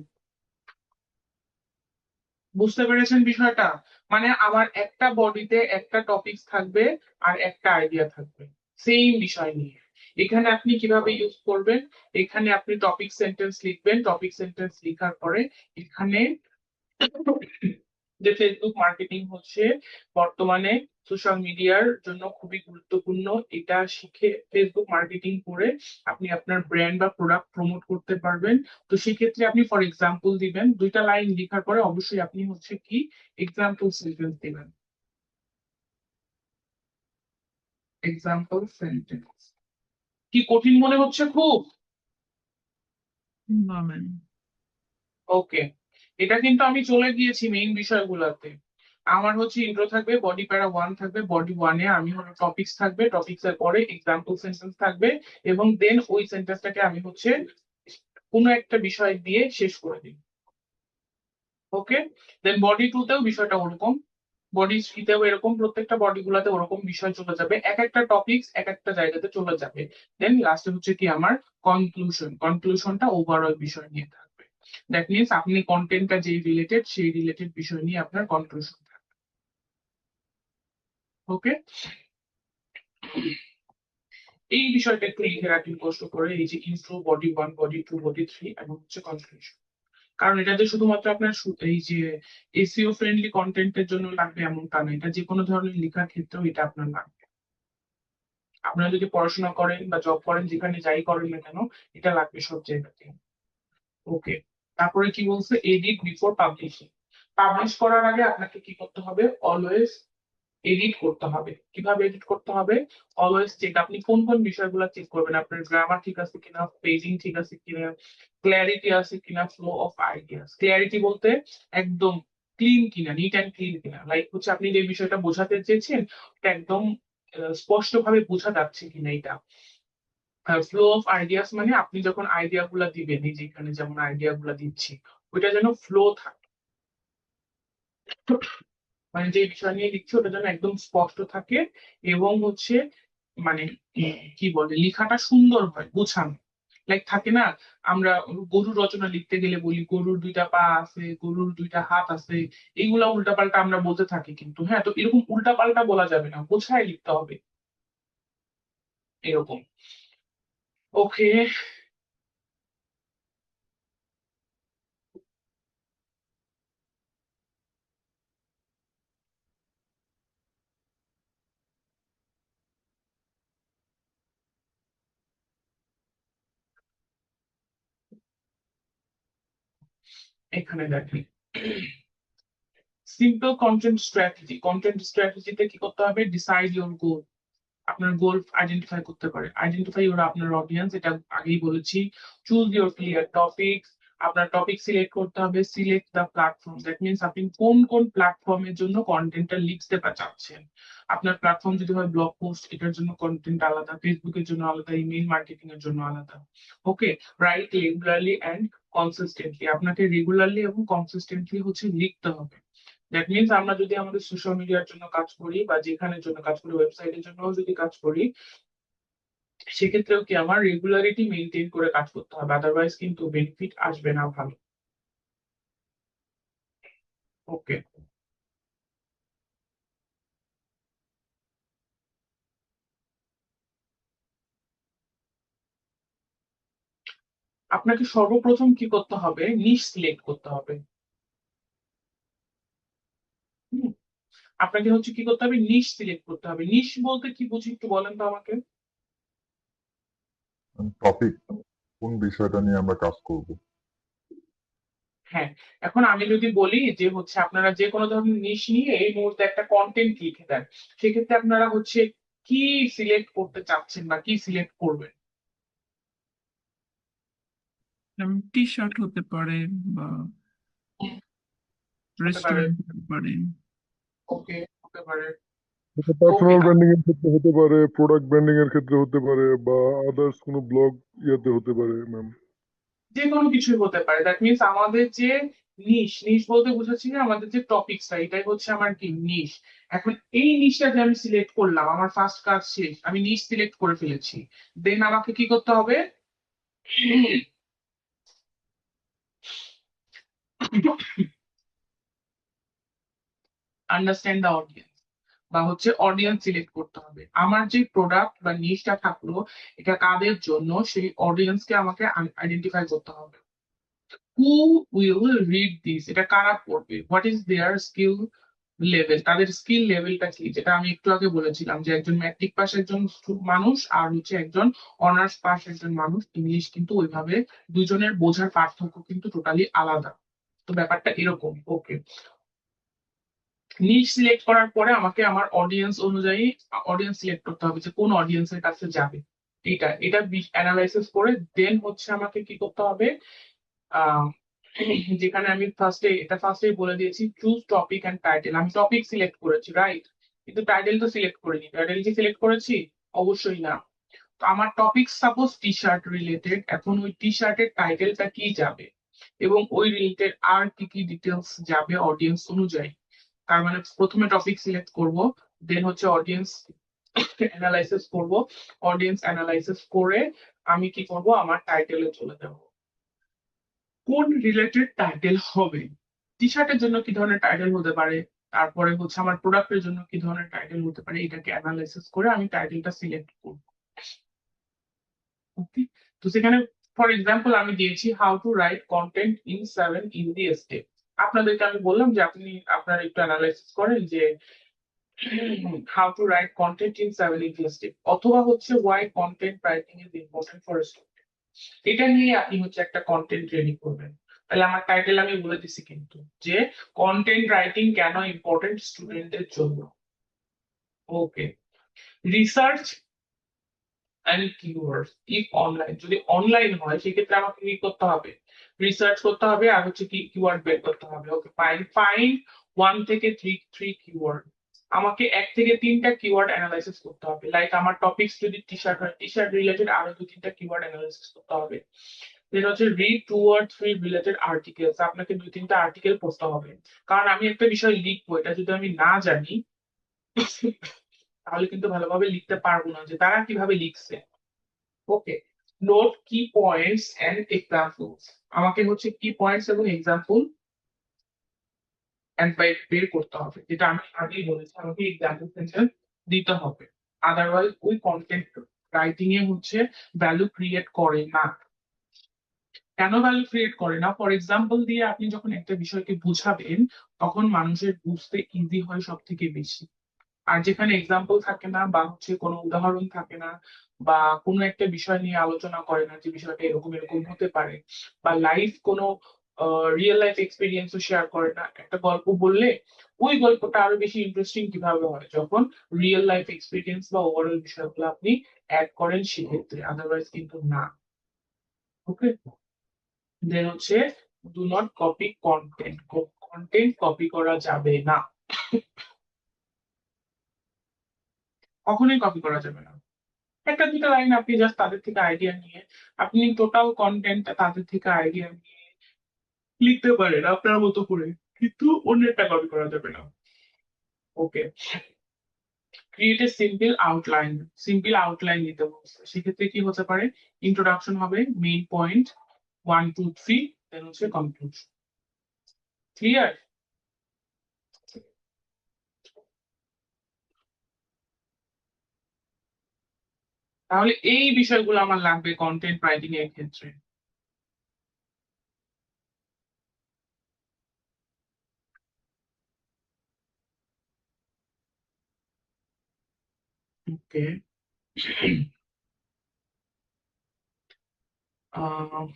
বুঝতে পেরেছেন বিষয়টা? মানে আমার একটা বডিতে একটা টপিক থাকবে আর একটা আইডিয়া থাকবে সেম বিষয় নিয়ে। এখানে আপনি কিভাবে ইউজ করবেন? এখানে আপনি টপিক সেন্টেন্স লিখবেন, টপিক সেন্টেন্স লেখার পরে এখানে যে ফেসবুক মার্কেটিং হচ্ছে বর্তমানে সোশ্যাল মিডিয়ার জন্য খুবই গুরুত্বপূর্ণ, এটা শিখে ফেসবুক মার্কেটিং করে আপনি আপনার ব্র্যান্ড বা প্রোডাক্ট প্রমোট করতে পারবেন। তো সেক্ষেত্রে আপনি ফর এক্সাম্পল দিবেন, দুইটা লাইন লেখার পরে অবশ্যই আপনি হচ্ছে কি এক্সাম্পল সেন্টেন্স দিবেন, এক্সাম্পল সেন্টেন্স। কি কঠিন মনে হচ্ছে খুব? না ম্যাম। ওকে, এটা কিন্তু আমি চলে গিয়েছি মেইন বিষয়গুলোতে। আমার হচ্ছে ইন্ট্রো থাকবে, বডি প্যারা ওয়ান থাকবে, বডি ওয়ানে আমি হলো টপিকস থাকবে, টপিকস এর পরে এক্সাম্পল সেন্টেন্স থাকবে এবং দেন ওই সেন্টেন্সটাকে আমি হচ্ছে কোনো একটা বিষয় দিয়ে শেষ করে দিই। ওকে, দেন বডি টু তেও বিষয়টা ওরকম, বডি থ্রিতেও এরকম, প্রত্যেকটা বডি গুলাতে ওরকম বিষয় চলে যাবে, এক একটা টপিকস এক একটা জায়গাতে চলে যাবে। দেন লাস্টে হচ্ছে কি আমার কনক্লুশন, কনক্লুশনটা ওভারঅল বিষয় নিয়ে থাকবে। দ্যাট মিনস আপনি কন্টেন্টটা যেই রিলেটেড সেই রিলেটেড বিষয় নিয়ে আপনার কনক্লুশন থাকবে। ওকে, এই বিষয়টা একটু লিখে রাখুন কষ্ট করে, এই যে intro, body one, body two, body three এবং হচ্ছে কনক্লুশন। কারণ এটা যে শুধুমাত্র আপনার এই যে এসইও ফ্রেন্ডলি কন্টেন্টের জন্য লাগবে এমনটা না, এটা যে কোনো ধরনের লেখার ক্ষেত্রেও এটা আপনার লাগবে। আপনারা যদি পড়াশোনা করেন বা জব করেন, যেখানে যাই করেন না কেন, এটা লাগবে সব জায়গাতে। ওকে, তারপরে কি বলছে? Edit before publishing. পাবলিশ করার আগে আপনাকে কি করতে হবে? অলওয়েজ এডিট করতে হবে। কিভাবে এডিট করতে হবে? অলওয়েজ চেক, আপনি কোন কোন বিষয়গুলো চেক করবেন? আপনার গ্রামার ঠিক আছে কিনা, পেজিং ঠিক আছে কিনা, ক্ল্যারিটি আছে কিনা, ফ্লো অফ আইডিয়াস। ক্ল্যারিটি বলতে একদম ক্লিন কিনা, নিট অ্যান্ড ক্লিন কিনা, লাইক হচ্ছে আপনি যে বিষয়টা বোঝাতে চেয়েছেন এটা একদম স্পষ্ট ভাবে বোঝা যাচ্ছে কিনা এটা। ফ্লো অফ আইডিয়াস মানে আপনি যখন আইডিয়া গুলা দিবেন, এই যে এখানে যেমন আইডিয়া গুলা দিচ্ছি, ওইটা যেন ফ্লো থাকে, মানে যে বিষয় নিয়ে লিখছি ওটা যেন একদম স্পষ্ট থাকে, এবং হচ্ছে মানে কি বলে লেখাটা সুন্দর হয়, গোছানো। লাইক থাকে না, আমরা গরু রচনা লিখতে গেলে বলি গরুর দুইটা পা আছে, গরুর দুইটা হাত আছে, এইগুলা উল্টাপাল্টা আমরা বলতে থাকি, কিন্তু হ্যাঁ, তো এরকম উল্টাপাল্টা বলা যাবে না, গোছায় লিখতে হবে এরকম। ওকে, এখানে দেখি সিম্পল কন্টেন্ট স্ট্র্যাটেজিতে কি করতে হবে, ডিসাইড ইউর গোল, আপনার গোল আইডেন্টিফাই করতে পারে, আইডেন্টিফাই ওরা আপনার অডিয়েন্স, এটা আগেই বলেছি। চুজ ইউর ক্লিয়ার টপিক, আপনার টপিক সিলেক্ট করতে হবে, select the platform, that means আপনি কোন কোন প্ল্যাটফর্মের জন্য কন্টেন্টটা লিখতে চাচ্ছেন। আপনার প্ল্যাটফর্ম যদি হয় ব্লগ পোস্ট, এটার জন্য কন্টেন্ট আলাদা, ফেসবুকের জন্য আলাদা, ইমেল মার্কেটিং এর জন্য আলাদা। ওকে, রাইট রেগুলারলি অ্যান্ড কনসিস্টেন্টলি, আপনাকে রেগুলারলি এবং কনসিস্টেন্টলি হচ্ছে লিখতে হবে। দ্যাট মিনস আমরা যদি আমাদের সোশ্যাল মিডিয়ার জন্য কাজ করি বা যেখানের জন্য কাজ করি, ওয়েবসাইটের জন্য যদি কাজ করি, সেক্ষেত্রেও কি আমার রেগুলারিটি মেনটেন করে কাজ করতে হবে, আদারওয়াইজ কিন্তু বেনিফিট আসবে না ভালো। ওকে, আপনাকে সর্বপ্রথম কি করতে হবে, নিশ সিলেক্ট করতে হবে। হুম, আপনাকে হচ্ছে কি করতে হবে, নিশ সিলেক্ট করতে হবে। নিশ বলতে কি বুঝি একটু বলেন তো আমাকে। টপিক, কোন বিষয়টা নিয়ে আমরা কাজ করব। হ্যাঁ, এখন আমি যদি বলি যে হচ্ছে আপনারা যে কোনো ধরনের নিশ নিয়ে এই মুহূর্তে একটা কন্টেন্ট লিখে দেন, সেক্ষেত্রে আপনারা হচ্ছে কি সিলেক্ট করতে চাচ্ছেন বা কি সিলেক্ট করবেন। টি শার্ট হতে পারে বা হতে পারে, রেস্টুরেন্ট হতে পারে। ওকে, হতে পারে। এটা ওকে, পার্সোনাল ব্র্যান্ডিং এর ক্ষেত্রে হতে পারে, প্রোডাক্ট ব্র্যান্ডিং এর ক্ষেত্রে হতে পারে, বা আদার্স কোনো ব্লগ ইয়াতে হতে পারে ম্যাম। যে কোনো কিছুই হতে পারে, দ্যাট মিনস আমাদের যে নিশ, নিশ বলতে বুঝাচ্ছি না, আমাদের যে টপিকসটা এটাই হচ্ছে আমার কি নিশ। এখন এই নিশটা যে আমি সিলেক্ট করলাম, আমার ফার্স্ট কাজ শেষ, আমি নিশ সিলেক্ট করে ফেলেছি। দেন আমাকে কি করতে হবে, আন্ডারস্ট্যান্ড দ্য অডিয়েন্স, বা হচ্ছে অডিয়েন্স সিলেক্ট করতে হবে। আমার যে প্রোডাক্ট বা নিশটা থাকলো, এটা কাদের জন্য, সেই অডিয়েন্সকে আমাকে আইডেন্টিফাই করতে হবে। হু উইল রিড দিস, এটা কারা পড়বে, what is there skill level, তাদের স্কিল লেভেলটা কি, যেটা আমি একটু আগে বলেছিলাম যে একজন ম্যাট্রিক পাস একজন মানুষ আর হচ্ছে একজন অনার্স পাস একজন মানুষ, ইংলিশ কিন্তু ওইভাবে দুজনের বোঝার পার্থক্য কিন্তু টোটালি আলাদা। তো ব্যাপারটা এরকম। ওকে, নিশ সিলেক্ট করার পরে আমাকে আমার অডিয়েন্স অনুযায়ী অডিয়েন্স সিলেক্ট করতে হবে যে কোন অডিয়েন্সের কাছে যাবে, এটা অ্যানালাইসিস করে দেন হচ্ছে আমাকে কি করতে হবে, আহ, যেখানে আমি ফার্স্টেই বলে দিয়েছি, চুজ টপিক এন্ড টাইটেল, আমি টপিক সিলেক্ট করেছি, রাইট, কিন্তু টাইটেল তো সিলেক্ট করিনি। টাইটেল কি সিলেক্ট করেছি? অবশ্যই না। তো আমার topic suppose T shirt related, এখন ওই টি শার্টের টাইটেলটা কি যাবে এবং ওই রিলেটেড আর কি কি ডিটেলস যাবে অডিয়েন্স অনুযায়ী। তার মানে প্রথমে টপিক সিলেক্ট করব, দেন হচ্ছে অডিয়েন্স অ্যানালাইসিস করব, অডিয়েন্স অ্যানালাইসিস করে আমি কি করব, আমার টাইটেলে চলে যাব, কোন রিলেটেড টাইটেল হবে, টি শার্টের জন্য কি ধরনের টাইটেল হতে পারে, তারপরে হচ্ছে আমার প্রোডাক্টের জন্য কি ধরনের টাইটেল হতে পারে, এটাকে অ্যানালাইসিস করে আমি টাইটেলটা সিলেক্ট করব। ওকে, তো সেখানে ফর এক্সাম্পল আমি দিয়েছি how to write content in 7 easy step. আপনাদেরকে আমি বললাম যে আপনি আপনার একটু অ্যানালাইসিস করেন যে how to write content in 7 easy step, অথবা হচ্ছে why content writing is important for student, এটা নিয়ে আপনি হচ্ছে একটা কন্টেন্ট রেডি করবেন। তাহলে আমার টাইটেল আমি বলে দিছি কিন্তু, যে কন্টেন্ট রাইটিং কেন ইম্পর্টেন্ট স্টুডেন্টদের জন্য। Okay, research and keywords if online, যদি অনলাইন হয় সেক্ষেত্রে আমাকে কি করতে হবে, রিসার্চ করতে হবে আর হচ্ছে কি কিওয়ার্ড বের করতে হবে। ওকে, ফাইন ফাইন 1 থেকে 3 কিওয়ার্ড, আমাকে 1 থেকে 3টা কিওয়ার্ড অ্যানালাইসিস করতে হবে। লাইক আমার টপিকস যদি টি শার্ট হয়, টি শার্ট রিলেটেড আরো 2-3টা কিওয়ার্ড অ্যানালাইসিস করতে হবে। দেন হচ্ছে রিড 2 or 3 রিলেটেড আর্টিকেলস, আপনাকে 2-3টা আর্টিকেল পড়তে হবে। কারণ আমি একটা বিষয় লিখবো, এটা যদি আমি না জানি তাহলে কিন্তু ভালোভাবে লিখতে পারবো না যে তারা কিভাবে লিখছে। ওকে, নোট কি পয়েন্টস এন্ড এক্সাম্পলস, আমাকে হচ্ছে কি পয়েন্টস এবং এক্সাম্পল এন্ড বের করতে হবে, যেটা আমি আগেই বলেছি আমাকে এক্সাম্পল সেন্টেন্স দিতে হবে। আদারওয়াইজ ওই কন্টেন্ট রাইটিং এ হচ্ছে ভ্যালু ক্রিয়েট করে না। কেন ভ্যালু ক্রিয়েট করে না? ফর এক্সাম্পল দিয়ে আপনি যখন একটা বিষয়কে বুঝাবেন তখন মানুষের বুঝতে ইজি হয় সব থেকে বেশি। আর যেখানে এক্সাম্পল থাকে না বা হচ্ছে কোনো উদাহরণ থাকে না বা কোনো একটা বিষয় নিয়ে আলোচনা করে না যে বিষয়টা এরকম এরকম হতে পারে, বা লাইফ কোনো রিয়েল লাইফ এক্সপিরিয়েন্সও শেয়ার করে না, একটা গল্প বললে ওই গল্পটা আরো বেশি ইন্টারেস্টিং কিভাবে হয় যখন রিয়েল লাইফ এক্সপিরিয়েন্স বা ওভারঅল বিষয়গুলো আপনি অ্যাড করেন সেক্ষেত্রে, আদারওয়াইজ কিন্তু না। ওকে, দেন হচ্ছে do not copy content, content copy করা যাবে না, কখনোই কপি করা যাবে না। 1-2টা লাইন আপনি জাস্ট তাদের থেকে আইডিয়া নিয়ে আপনি টোটাল কন্টেন্টটা তাদের থেকে আইডিয়া নিয়ে লিখতে পারেন আপনার মতো করে, কিন্তু অন্যেরটা কপি করা যাবে না। Okay, create a simple outline, simple outline দিতে বলছে, সেক্ষেত্রে কি হতে পারে? ইন্ট্রোডাকশন হবে, মেইন পয়েন্ট 1 2 3, দেন হচ্ছে কনক্লুশন। ক্লিয়ার? তাহলে এই বিষয়গুলো আমার লাগবে কন্টেন্ট রাইটিং এর ক্ষেত্রে। ওকে, আহ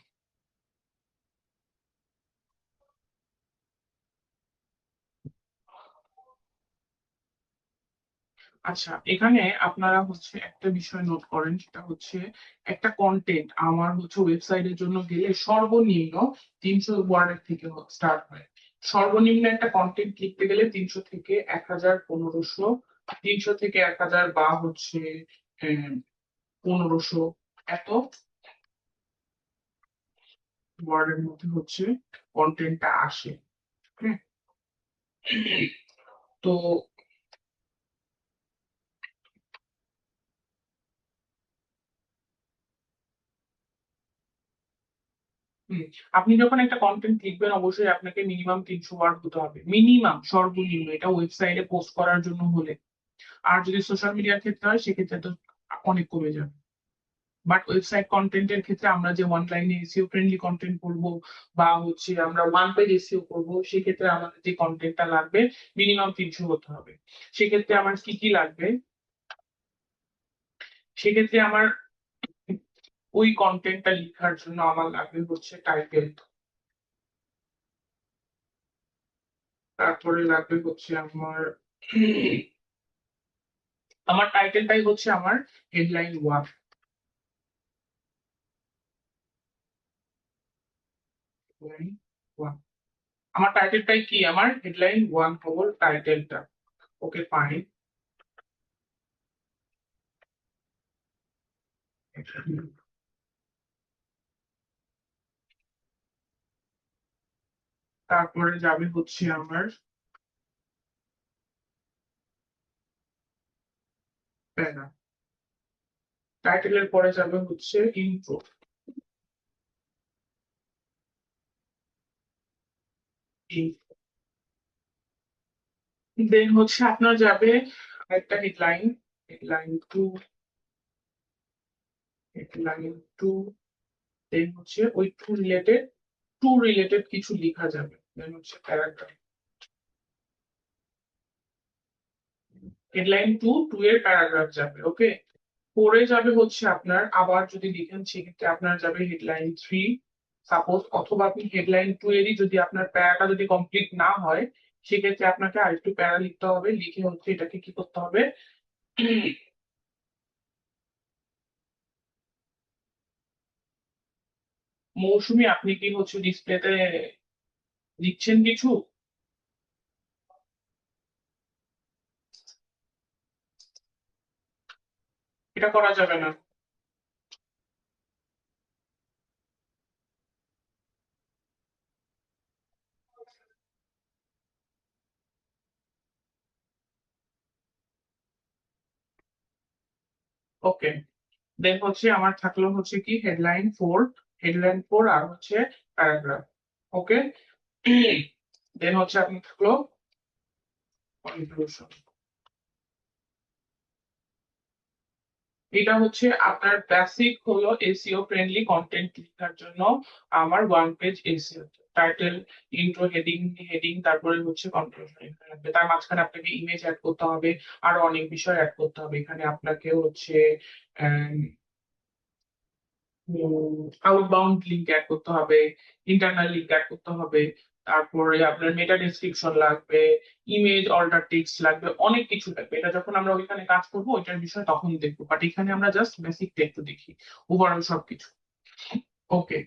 আচ্ছা, এখানে আপনারা হচ্ছে একটা বিষয় নোট করেন, সেটা হচ্ছে একটা কন্টেন্ট আমার হচ্ছে ওয়েবসাইটের জন্য গেলে সর্বনিম্ন 300 ওয়ার্ডের থেকে স্টার্ট হয়। সর্বনিম্ন একটা কন্টেন্ট লিখতে গেলে 300 থেকে 1000, 1500, 300 থেকে 1000 বা হচ্ছে 1500 এত ওয়ার্ডের মধ্যে হচ্ছে কন্টেন্টটা আসে। হ্যাঁ, তো হুম, আপনি যখন একটা কন্টেন্ট লিখবেন অবশ্যই আপনাকে মিনিমাম 300 ওয়ার্ড হতে হবে, মিনিমাম, সর্বনিম্ন, এটা ওয়েবসাইটে পোস্ট করার জন্য হলে। আর যদি সোশ্যাল মিডিয়ার ক্ষেত্রে হয় সেক্ষেত্রে তো অনেক কমে যাবে। বাট ওয়েবসাইট কন্টেন্টের ক্ষেত্রে আমরা যে ওয়ান লাইনে এসইও ফ্রেন্ডলি কন্টেন্ট করব বা হচ্ছে আমরা ওয়ান পেজ এসইও করব, সেক্ষেত্রে আমাদের যে কন্টেন্টটা লাগবে মিনিমাম 300 হতে হবে। সেক্ষেত্রে আমার কি কি লাগবে? সেক্ষেত্রে আমার ওই কন্টেন্টটা লেখার জন্য আমার লাগবে হচ্ছে টাইটেল, তারপরে লাগবে হচ্ছে আমার টাইটেলটাই হচ্ছে আমার হেডলাইন 1। আমার টাইটেলটাই কি? আমার হেডলাইন 1 হলো টাইটেলটা। ওকে, ফাইন। তারপরে যাবে হচ্ছে আমার প্যারা, টাইটেলের পরে যাবে হচ্ছে ইন্ট্রো। দেন হচ্ছে আপনার যাবে একটা হেডলাইন, হেডলাইন 2, হেডলাইন 2। দেন হচ্ছে ওই টু রিলেটেড কিছু লেখা যাবে, দেন হচ্ছে প্যারাগ্রাফ। হেডলাইন 2 এর প্যারাগ্রাফ যাবে। ওকে, পরে যাবে হচ্ছে আপনার, আবার যদি লিখেন সেক্ষেত্রে আপনার যাবে হেডলাইন 3 সাপোজ, অথবা আপনি হেডলাইন 2 এরই যদি আপনার প্যারাটা যদি কমপ্লিট না হয় সেক্ষেত্রে আপনাকে আরেকটু প্যারা লিখতে হবে, লিখে হচ্ছে এটাকে কি করতে হবে? মৌসুমী, আপনি কি হচ্ছে ডিসপ্লেতে লিখছেন কিছু? এটা করা যাবে না। ওকে, দেন হচ্ছে আমার থাকলো হচ্ছে কি হেডলাইন 4 আর হচ্ছে প্যারাগ্রাফ। ওকে, দেন হচ্ছে আপনি থাকলো কনক্লুশন। এটা হচ্ছে আপনার বেসিক হলো এসইও ফ্রেন্ডলি কন্টেন্ট লেখার জন্য আমার 1 page SEO title, intro, heading, তারপরে হচ্ছে কনক্লুশন এখানে লাগবে। তার মাঝখানে আপনাকে ইমেজ অ্যাড করতে হবে, আরো অনেক বিষয় অ্যাড করতে হবে। এখানে আপনাকে হচ্ছে আউটবাউন্ড লিংক অ্যাড করতে হবে, ইন্টারনাল লিংক অ্যাড করতে হবে, তারপরে আপনার মেটা ডেসক্রিপশন লাগবে, ইমেজ অল্টার টেক্সট লাগবে, অনেক কিছু লাগবে। এটা যখন আমরা ওইখানে কাজ করবো ওইটার বিষয় তখন দেখবো, বাট এখানে আমরা জাস্ট বেসিকটা একটু দেখি, ওভারঅল সবকিছু। ওকে,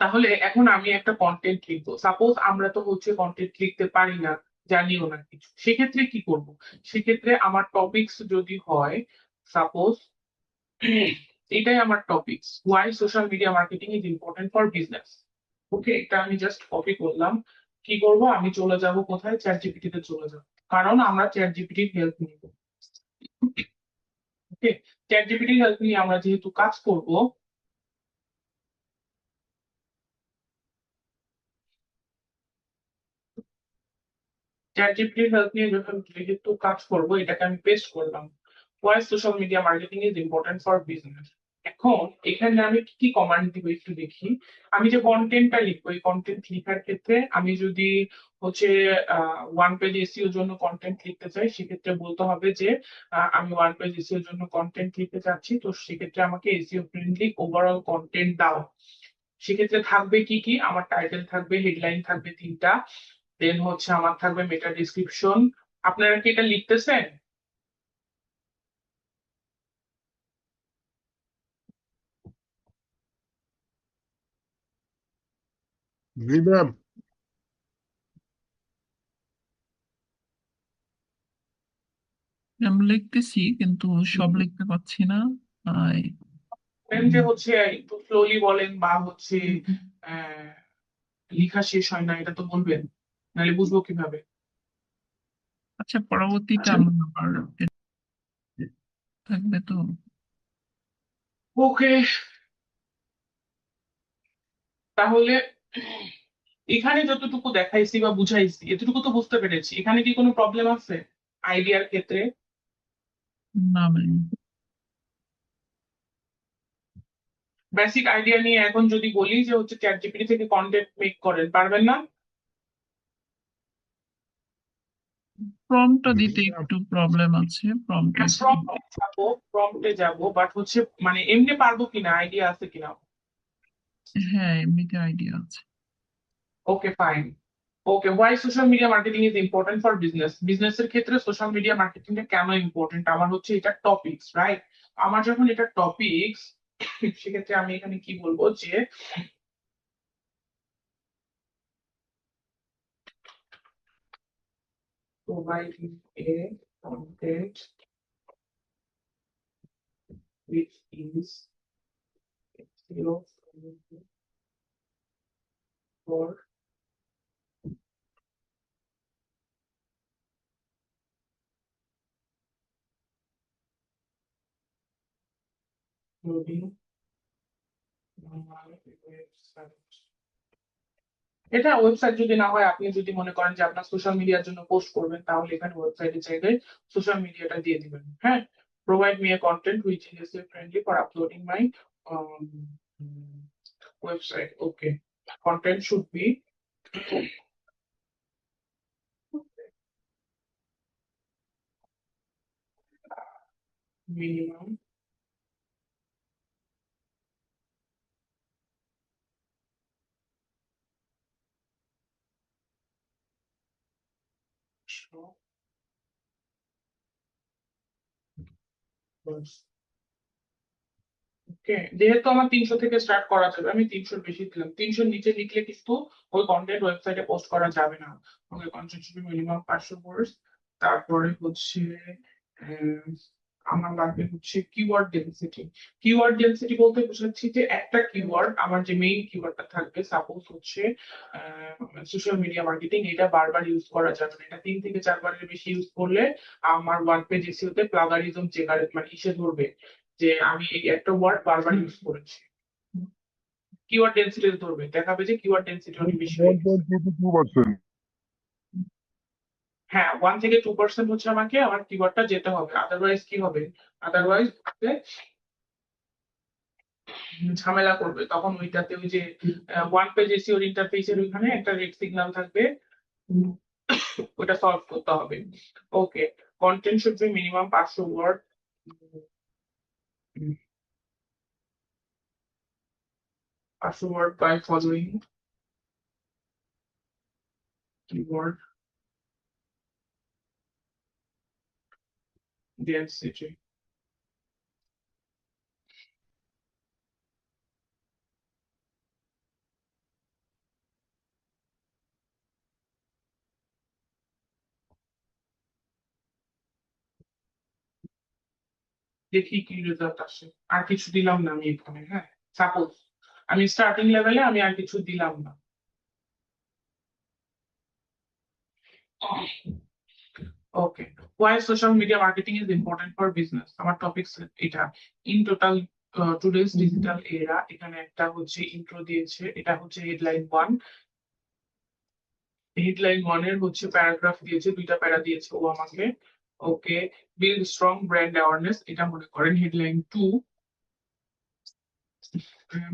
তাহলে এখন আমি একটা কন্টেন্ট লিখবো। সাপোজ আমরা তো হচ্ছে কন্টেন্ট লিখতে পারি না, জানিও না কিছু, সেক্ষেত্রে কি করব? সেক্ষেত্রে আমার টপিকস যদি হয়, সাপোজ এটাই আমার topics, why social media marketing is important for business. Okay, এটা আমি জাস্ট কপি করলাম। কি করব, আমি চলে যাব কোথায়, চ্যাট জিপিটি তে চলে যাব, কারণ আমরা চ্যাট জিপিটির হেল্প নিব। ওকে, চ্যাট জিপিটির হেল্প নিয়ে আমরা যেহেতু কাজ করব, চ্যাট জিপিটির হেল্প নিয়ে যখন যেহেতু কাজ করব, এটাকে আমি পেস্ট করলাম, why social media marketing is important for business. এখন এখানে আমি কি কি কমান্ড দিব একটু দেখি। আমি যে কন্টেন্টটা লিখবো, এই কন্টেন্ট লেখার ক্ষেত্রে আমি যদি হচ্ছে 1 পেজ এসইওর জন্য কন্টেন্ট লিখতে চাই, সেক্ষেত্রে বলতে হবে যে আমি 1 পেজ এসইওর জন্য কন্টেন্ট লিখতে চাচ্ছি, তো সেক্ষেত্রে আমাকে এসইও ফ্রেন্ডলি ওভারঅল কন্টেন্ট দাও। সেক্ষেত্রে থাকবে কি কি, আমার টাইটেল থাকবে, হেডলাইন থাকবে 3টা, দেন হচ্ছে আমার থাকবে মেটা ডিসক্রিপশন। আপনারা কি এটা লিখতেছেন? জি ম্যাম। আমি লিখতেছি কিন্তু সব লিখতে পারছি না। তাই দেন যে হচ্ছে একটু স্লোলি বলেন, বা হচ্ছে আহ লেখা শেষ হয় না, এটা তো বলবেন, নাহলে বুঝবো কিভাবে। আচ্ছা, পরবর্তীতে আমার আবার থাকবে তো। ওকে, তাহলে এখানে যতটুকু দেখাইছি বা বুঝাইছি এতটুকু তো বুঝতে পেরেছি, এখানে কি কোনো প্রবলেম আছে আইডিয়ার ক্ষেত্রে? না ম্যাম। বেসিক আইডিয়া নিয়ে এখন যদি বলি যে হচ্ছে চ্যাট জিপিটি থেকে কন্টেন্ট মেক করেন, পারবেন না? ফর্মটা জি দিতে ম্যাম। একটু প্রবলেম আছে, ফর্মটা একটু। প্রম্পটে যাবো, বাট হচ্ছে মানে এমনি পারবো কিনা, আইডিয়া আছে কিনা। হ্যাঁ, এমনিতে আইডিয়া আছে। Okay fine. Okay, why social media marketing is important for business. বিজনেসের ক্ষেত্রে সোশ্যাল মিডিয়া মার্কেটিংটা কেন ইম্পর্টেন্ট, আমার হচ্ছে এটা টপিকস, রাইট? আমার যখন এটা টপিকস, সেক্ষেত্রে আমি এখানে কি বলবো যে providing a content which is zero for loading my website. এটা ওয়েবসাইট যদি না হয়, আপনি যদি মনে করেন যে আপনার সোশ্যাল মিডিয়ার জন্য পোস্ট করবেন, তাহলে এখানে ওয়েবসাইটে চাইলে সোশ্যাল মিডিয়াটা দিয়ে দিবেন। হ্যাঁ, provide me a content which is SEO friendly for uploading my website. Okay, content should be minimum words. ওকে, যেহেতু আমার 300 থেকে স্টার্ট করা যাবে, আমি 300 বেশি দিলাম, 300 নিচে লিখলে কিন্তু ওই কন্টেন্ট ওয়েবসাইটে পোস্ট করা যাবে না। ওকে, কন্টেন্ট শুড মিনিমাম 500 ওয়ার্ডস। তারপরে হচ্ছে আমার লাগবে হচ্ছে কিওয়ার্ড ডেনসিটি। কিওয়ার্ড ডেনসিটি বলতে বোঝাচ্ছি যে একটা কিওয়ার্ড, আমার যে মেইন কিওয়ার্ডটা থাকবে, সাপোজ হচ্ছে সোশ্যাল মিডিয়া মার্কেটিং, এটা বারবার ইউজ করা যাবে না। এটা 3 থেকে 4 বারের বেশি ইউজ করলে আমার ওয়ান পেজ এসইওতে প্লাগারিজম চেকার মানে ইসে ধরবে যে আমি এই একটা ওয়ার্ড বারবার ইউজ করেছি। কিওয়ার্ড ডেনসিটি ধরবে, দেখাবে যে কিওয়ার্ড ডেনসিটি অনেক বেশি হয়ে গেছে। 1.2 to 2%। হ্যাঁ, 1 থেকে 2% হচ্ছে আমাকে আমার কিওয়ার্ডটা যেতে হবে, আদারওয়াইজ কি হবে, আদারওয়াইজ ঝামেলা করবে। তখন ওইটাতে ওই যে ওয়ান পেজ এসইও ইন্টারফেসের ওইখানে একটা রেড সিগন্যাল থাকবে, ওটা সলভ করতে হবে। Okay, content should be minimum 500 word. 500 word by following keyword density. দেখি কি রেজাল্ট আসে। আর কিছু দিলাম না আমি এখানে, হ্যাঁ, সাপোজ আমি স্টার্টিং লেভেলে আমি আর কিছু দিলাম না। ওকে, why social media marketing is important for business, আমার টপিকস এটা। ইন টোটাল টুডেজ ডিজিটাল এরা, এখানে একটা হচ্ছে ইন্ট্রো দিয়েছে, এটা হচ্ছে হেডলাইন 1। হেডলাইন 1 এর হচ্ছে প্যারাগ্রাফ দিয়েছে, 2টা প্যারা দিয়েছে ও আমাকে। ওকে, বিল্ড স্ট্রং ব্র্যান্ড অ্যাওয়ারনেস, এটা মনে করেন হেডলাইন 2।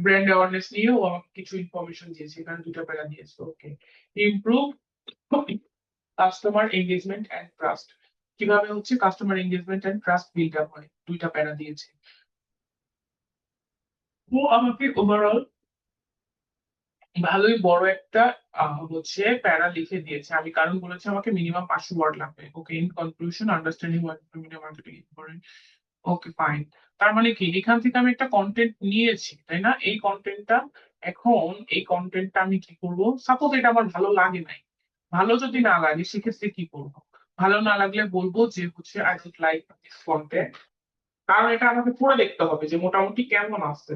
ব্র্যান্ড অ্যাওয়ারনেস নিয়ে ও আমাকে কিছু ইনফরমেশন দিয়েছে, এখানে 2টা প্যারা দিয়েছে। Okay, improve customer engagement and trust, কিভাবে হচ্ছে customer engagement and trust build up হয়, 2টা প্যারা দিয়েছে। ও আমাকে ওভারঅল ভালোই বড় একটা হচ্ছে প্যারা লিখে দিয়েছে। আমি কারণ বলেছি আমাকে মিনিমাম 500 ওয়ার্ড লাগবে। Okay, in conclusion understanding what media marketing important. Okay, fine. তার মানে কি, এখান থেকে আমি একটা কন্টেন্ট নিয়েছি, তাই না? এই কন্টেন্টটা, এখন এই কন্টেন্টটা আমি কি করব, সাপোজ এটা আমার ভালো লাগে নাই, ভালো যদি না লাগে সেক্ষেত্রে কি করব? ভালো না লাগলে বলবো যে হচ্ছে I don't like this content, কারণ এটা আমাকে পড়ে দেখতে হবে যে মোটামুটি কেমন আছে।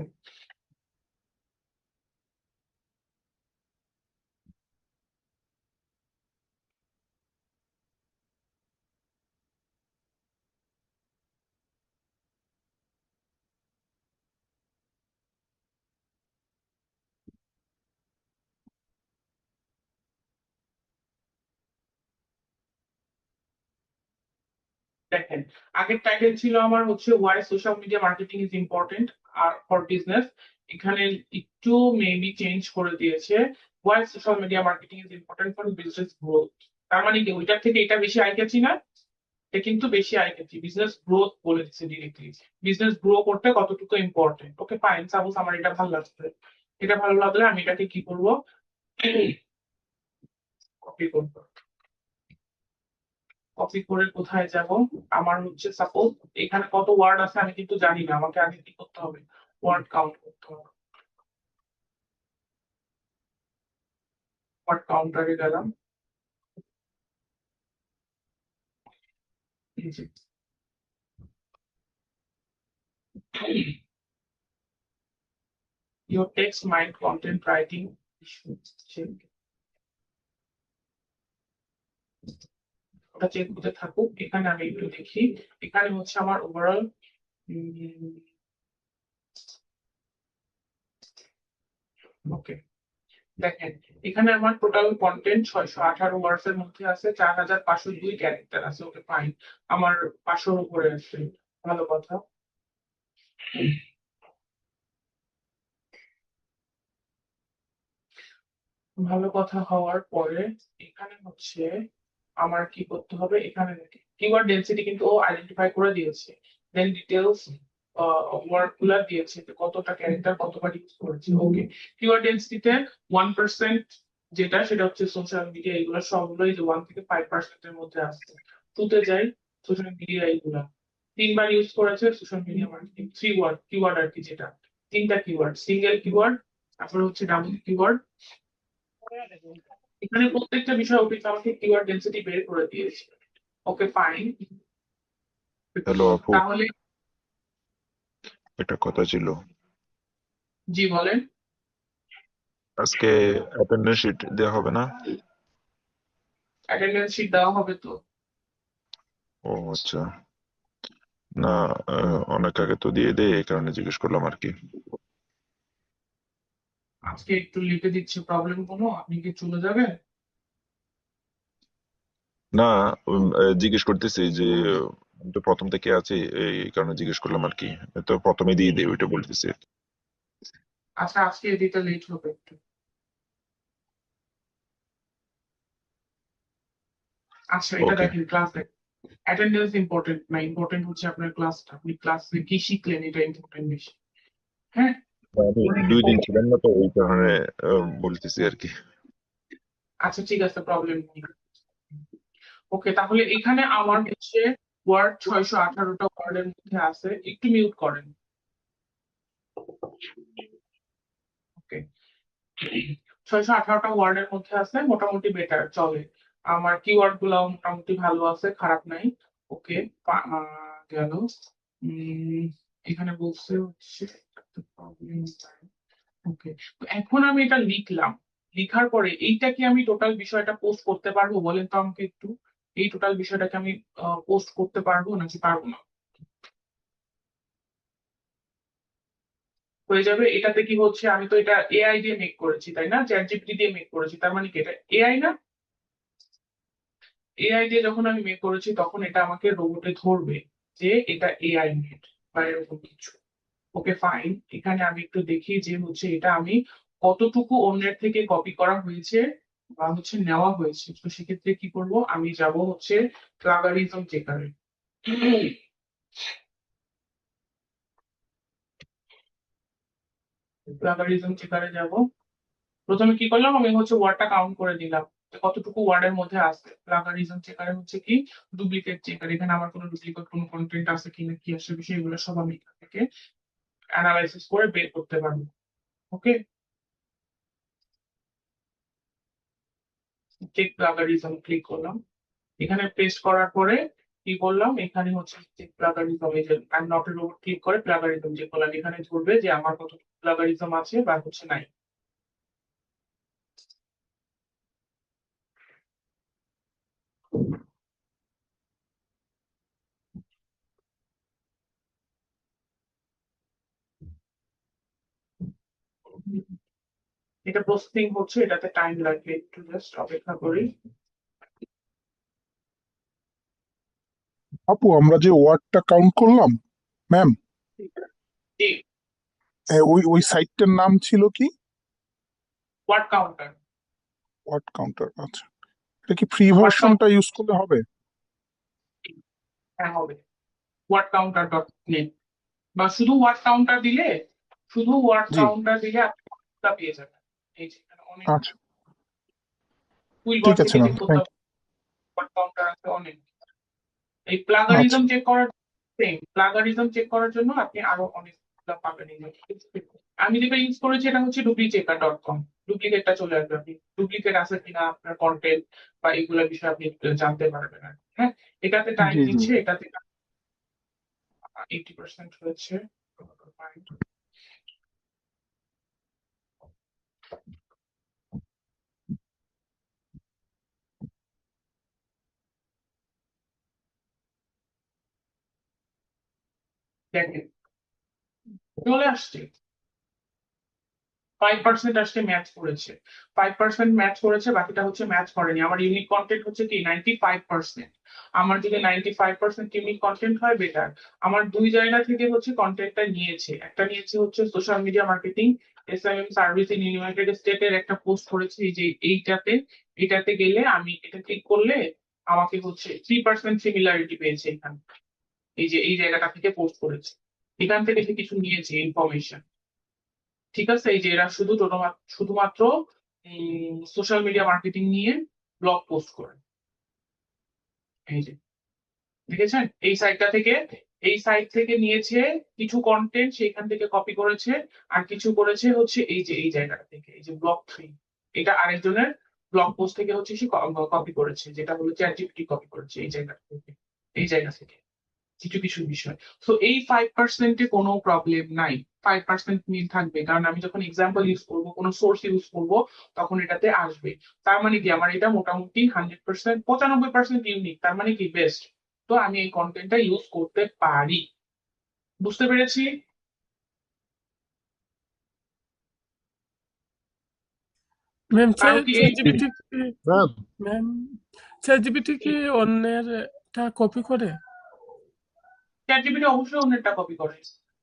দেখেন, আগের টাইটেল ছিল আমার হচ্ছে why social media marketing is important আর ফর বিজনেস। এখানে একটু মেবি চেঞ্জ করে দিয়েছে, why social media marketing is important for business growth. তার মানে কি ওইটার থেকে এটা বেশি আই ক্যাচি না? এটা কিন্তু বেশি আই ক্যাচি, বিজনেস গ্রোথ বলে দিচ্ছে ডিরেক্টলি। বিজনেস গ্রো করতে কতটুকু ইম্পর্টেন্ট। ওকে, ফাইন, সাপোজ আমার এটা ভালো লাগছে, এটা ভালো লাগলে আমি এটাকে কি করবো, কপি করবো। কপি করে কোথায় যাব, আমার হচ্ছে সাপোজ এখানে কত ওয়ার্ড আছে আমি কিন্তু জানি না, আমাকে আগে কি করতে হবে, ওয়ার্ড কাউন্ট করতে হবে। ওয়ার্ড কাউন্টারে গেলাম, এই যে your text mind content writing check, ওটা চেক করতে থাকুক। এখানে আমি একটু দেখি, এখানে হচ্ছে আমার ওভারঅল, ওকে, দেখেন এখানে আমার টোটাল কন্টেন্ট 618 ওয়ার্ডস এর মধ্যে আছে, 4502 ক্যারেক্টার আছে। ওকে, ফাইন, আমার 500 উপরে আছে, ভালো কথা। ভালো কথা হওয়ার পরে এখানে হচ্ছে আমার কি করতে হবে, এখানে কিওয়ার্ড ডেনসিটি কিন্তু ও আইডেন্টিফাই করে দিয়েছে, দেন ডিটেলস ওয়ার্ড গুলা দিয়েছে যে কতটা ক্যারেক্টার কতবার ইউজ করেছে। ওকে, কিওয়ার্ড ডেনসিটিতে 1% যেটা, সেটা হচ্ছে সোশ্যাল মিডিয়া, এগুলো সবগুলোই যে 1 থেকে 5% এর মধ্যে আসছে। টুতে যাই, সোশ্যাল মিডিয়া এগুলা 3 বার ইউজ করেছে, social media marketing 3 word keyword আর কি, যেটা 3টা কিওয়ার্ড, সিঙ্গেল কিওয়ার্ড, তারপরে হচ্ছে ডাবল কিওয়ার্ড। এখানে প্রত্যেকটা বিষয় অফিস আমাকে কিওয়ার্ড ডেনসিটি বের করে দিয়েছে। ওকে, ফাইন, হ্যালো আপু, তাহলে একটা কথা ছিল। জি বলেন। আজকে অ্যাটেন্ডেন্স শিট দেওয়া হবে না? অ্যাটেন্ডেন্স শিট দেওয়া হবে তো। ও আচ্ছা। না, অনেক আগে তো দিয়ে দেয়, এই কারণে জিজ্ঞেস করলাম আর কি। আজকে একটু লিখে দিচ্ছি, প্রবলেম কোনো, আপনি কি চলে যাবেন? না, জিজ্ঞেস করতেছি যে আমি তো প্রথম থেকে আছি, এই কারণে জিজ্ঞেস করলাম আর কি। তো প্রথমে দিয়ে দেয় ওইটা বলতেছি আর কি। আচ্ছা, আজকে দিতে লেট হবে একটু। আচ্ছা, এটা ওকে। দেখেন, ক্লাস দেখেন। অ্যাটেন্ডেন্স ইম্পর্টেন্ট না, ইম্পর্টেন্ট হচ্ছে আপনার ক্লাসটা, আপনি ক্লাসে কি শিখলেন এটা ইম্পর্টেন্ট বেশি। হ্যাঁ। আমি 2 দিন ছিলাম না তো, ওই কারণে বলতেছি আর কি। আচ্ছা ঠিক আছে, প্রবলেম নেই। ওকে, তাহলে এখানে আমার হচ্ছে ওয়ার্ড 618টা ওয়ার্ডের মধ্যে আছে, একটু মিউট করেন। ওকে, 618টা ওয়ার্ডের মধ্যে আছে, মোটামুটি বেটার চলে। আমার কিওয়ার্ড গুলাও মোটামুটি ভালো আছে, খারাপ নাই। ওকে, গেল। উম, এখানে বলছে হচ্ছে ওকে, তো এখন আমি এটা লিখলাম, লিখার পরে এইটা কি আমি টোটাল বিষয়টা পোস্ট করতে পারবো বলেন তো আমাকে একটু। এই টোটাল বিষয়টাকে আমি পোস্ট করতে পারবো নাকি পারবো না? হয়ে যাবে। এটাতে কি হচ্ছে, আমি তো এটা এআই দিয়ে মেক করেছি তাই না, চ্যাট জিপিটি দিয়ে মেক করেছি, তার মানে কি এটা এআই না? এআই দিয়ে যখন আমি মেক করেছি তখন এটা আমাকে রোবটে ধরবে যে এটা এআই মেড বা এরকম কিছু। ওকে ফাইন, এখানে আমি একটু দেখি যে হচ্ছে এটা আমি কতটুকু অন্যের থেকে কপি করা হয়েছে বা হচ্ছে নেওয়া হয়েছে। তো সেক্ষেত্রে কি করব, আমি যাব হচ্ছে প্লাগারিজম চেকারে। প্লাগারিজম চেকারে যাব। প্রথমে কি করলাম, আমি হচ্ছে ওয়ার্ডটা কাউন্ট করে দিলাম যে কতটুকু ওয়ার্ডের মধ্যে আছে। প্লাগারিজম চেকারে হচ্ছে কি ডুপ্লিকেট চেকার, এখানে আমার কোনো ডুপ্লিকেট কোনো কন্টেন্ট আছে কিনা, কি আসে বিষয়গুলো সব আমি এখান থেকে অ্যানালাইসিস করে বের করতে পারবো। ওকে, চেক প্লাগারিজম ক্লিক করলাম। এখানে পেস্ট করার পরে কি করলাম, এখানে হচ্ছে চেক প্লাগারিজম, এই যে I am not a robot click করে প্লাগারিজম চেক করলাম, এখানে ধরবে যে আমার কত প্লাগারিজম আছে বা হচ্ছে নাই। এটা প্রসেসিং হচ্ছে, এটাতে টাইম লাগবে, একটু জাস্ট অপেক্ষা করি। আপু, আমরা যে ওয়ার্ডটা কাউন্ট করলাম, ম্যাম, জি, ওই সাইটটার নাম ছিল কি? Word counter. ওয়ার্ড কাউন্টার, আচ্ছা। এটা কি ফ্রি ওয়ার্ড ভার্সনটা কাউন্টার, ইউজ করলে হবে? হ্যাঁ হবে। ওয়ার্ড কাউন্টার ডট নেট বা শুধু ওয়ার্ড কাউন্টার দিলে, শুধু ওয়ার্ড জি, কাউন্টার দিলে আপনি টা পেয়ে যাবেন। এই যে এখানে অনেক আচ্ছা, টুলবার ঠিক আছে থেকে ম্যাম, চেক করতে থ্যাংক হবে, ওয়ার্ড কাউন্টার আছে অনেক। এই ইউ। আচ্ছা, প্লাগারিজম চেক করার সেম, প্লাগারিজম চেক করার জন্য আপনি আরো অনেক পাবেন এই যে। আমি যেটা ইউজ করেছি এটা হচ্ছে ডুপ্লিচেকার.com। ডুপ্লিকেটটা চলে আসবে, আপনি ডুপ্লিকেট আছে কিনা আপনার কন্টেন্ট বা এগুলোর বিষয়ে আপনি জানতে পারবেন আর কি। হ্যাঁ, এটাতে টাইম জি জি। নিচ্ছে, এটাতে 80% হয়েছে। দেখেন চলে আসছে, 5% আসছে, ম্যাচ করেছে। 5% ম্যাচ করেছে, বাকিটা হচ্ছে ম্যাচ করেনি। আমার ইউনিক কন্টেন্ট হচ্ছে কি 95%। আমার যদি 95% ইউনিক কন্টেন্ট হয় বেটার। আমার দুই জায়গা থেকে হচ্ছে কন্টেন্টটা নিয়েছে, একটা নিয়েছে হচ্ছে social media marketing SMM service in United স্টেটের একটা পোস্ট করেছে, এই যে এইটাতে। এটাতে গেলে আমি এটা ক্লিক করলে আমাকে হচ্ছে 3% সিমিলারিটি পেয়েছে এখানে, এই যে এই জায়গাটা থেকে পোস্ট করেছে। এখান থেকে সে কিছু নিয়েছে ইনফরমেশন। ঠিক আছে, এই যে এরা শুধুমাত্র সোশ্যাল মিডিয়া মার্কেটিং নিয়ে ব্লগ পোস্ট করে। এই যে দেখেছেন, এই সাইটটা থেকে, এই সাইট থেকে নিয়েছে কিছু কন্টেন্ট, সেখান থেকে কপি করেছে। আর কিছু করেছে হচ্ছে এই যে এই জায়গাটা থেকে, এই যে ব্লগ 3, এটা আরেকজনের ব্লগ পোস্ট থেকে হচ্ছে সে কপি করেছে, যেটা হলো চ্যাট জিপিটি কপি করেছে এই জায়গা থেকে, এই জায়গা থেকে। কিছু কিছু বিষয়। তো এই 5%-এ কোনো প্রবলেম নাই, 5% মিল থাকবে, কারণ আমি যখন এক্সাম্পল ইউজ করব, কোনো সোর্স ইউজ করব, তখন এটাতে আসবে। তার মানে কি আমার এটা মোটামুটি 100%, 95% ইউনিক, তার মানে কি বেস্ট। তো আমি এই কন্টেন্টটা ইউজ করতে পারি। বুঝতে পেরেছি? ম্যাম কারো কি এই chat ma'am ma'am chat GPT কি অন্যের টা কপি করে? চ্যাট জিপিটি অবশ্যই অন্যেরটা কপি করে,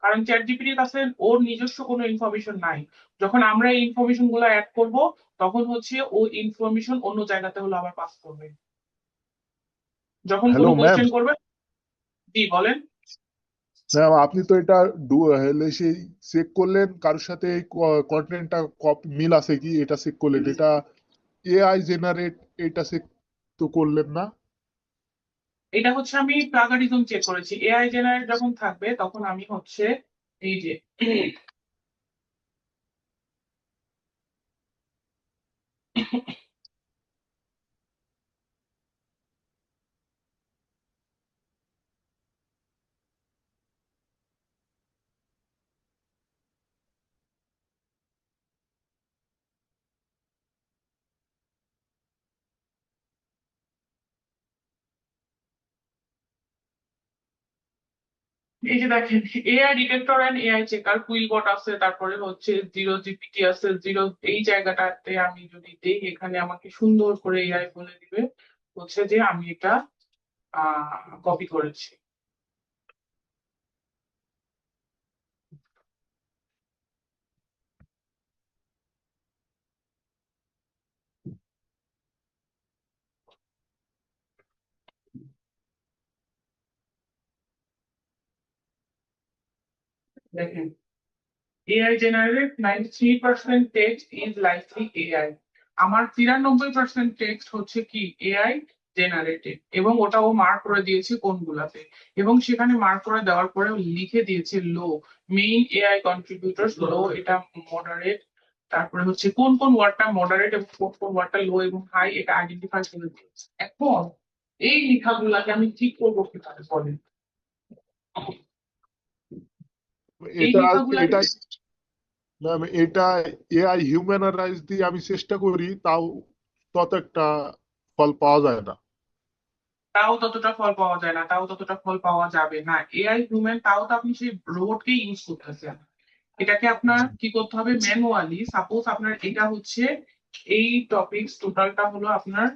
কারণ চ্যাট জিপিটির কাছে ওর নিজস্ব কোনো ইনফরমেশন নাই। যখন আমরা এই ইনফরমেশন গুলো অ্যাড করব, তখন হচ্ছে ও ইনফরমেশন অন্য জায়গাতে হলো আবার পাস করবে। যখন হ্যালো কোনো ম্যাম, কোশ্চেন করবে। জি বলেন। ম্যাম আপনি তো এটা হলে সেই চেক করলেন কারোর সাথে এই কন্টেন্টটা মিল আছে কি, এটা চেক করলেন, এটা এআই জেনারেট, এটা চেক তো করলেন না? এটা হচ্ছে আমি প্লাগারিজম চেক করেছি, এআই জেনারেট যখন থাকবে তখন আমি হচ্ছে এই যে এই যে দেখেন, AI detector and AI checker, QuillBot আছে, তারপরে হচ্ছে জিরো জিপিটি আছে, জিরো এই জায়গাটাতে আমি যদি দেই, এখানে আমাকে সুন্দর করে এআই বলে দিবে হচ্ছে যে আমি এটা কপি করেছি। দেখেন, AI generate 93% text is likely AI. আমার 93% টেক্সট হচ্ছে কি এআই জেনারেটেড, এবং ওটাও মার্ক করে দিয়েছে কোনগুলাতে, এবং সেখানে মার্ক করে দেওয়ার পরে লিখে দিয়েছে লো, মেইন এআই কন্ট্রিবিউটরস লো, এটা মডারেট, তারপরে হচ্ছে কোন কোন ওয়ার্ডটা মডারেট এবং কোন কোন ওয়ার্ডটা লো এবং হাই, এটা আইডেন্টিফাই করে দিয়েছে। এখন এই লেখাগুলাকে আমি ঠিক করবো কিভাবে বলেন? এই এটা লেখাগুলাকে এটা ম্যাম এটা এআই হিউম্যানারাইজ দিয়ে আমি চেষ্টা করি, তাও তত একটা ফল পাওয়া যায় না। তাও ততটা ফল পাওয়া যায় না, তাও ততটা ফল পাওয়া যাবে না। এআই হিউম্যান, তাও তো আপনি সেই রোবটকে ইউজ করতেছেন। এটাকে আপনার কি করতে হবে ম্যানুয়ালি। সাপোজ আপনার এটা হচ্ছে এই টপিকস টোটালটা হলো আপনার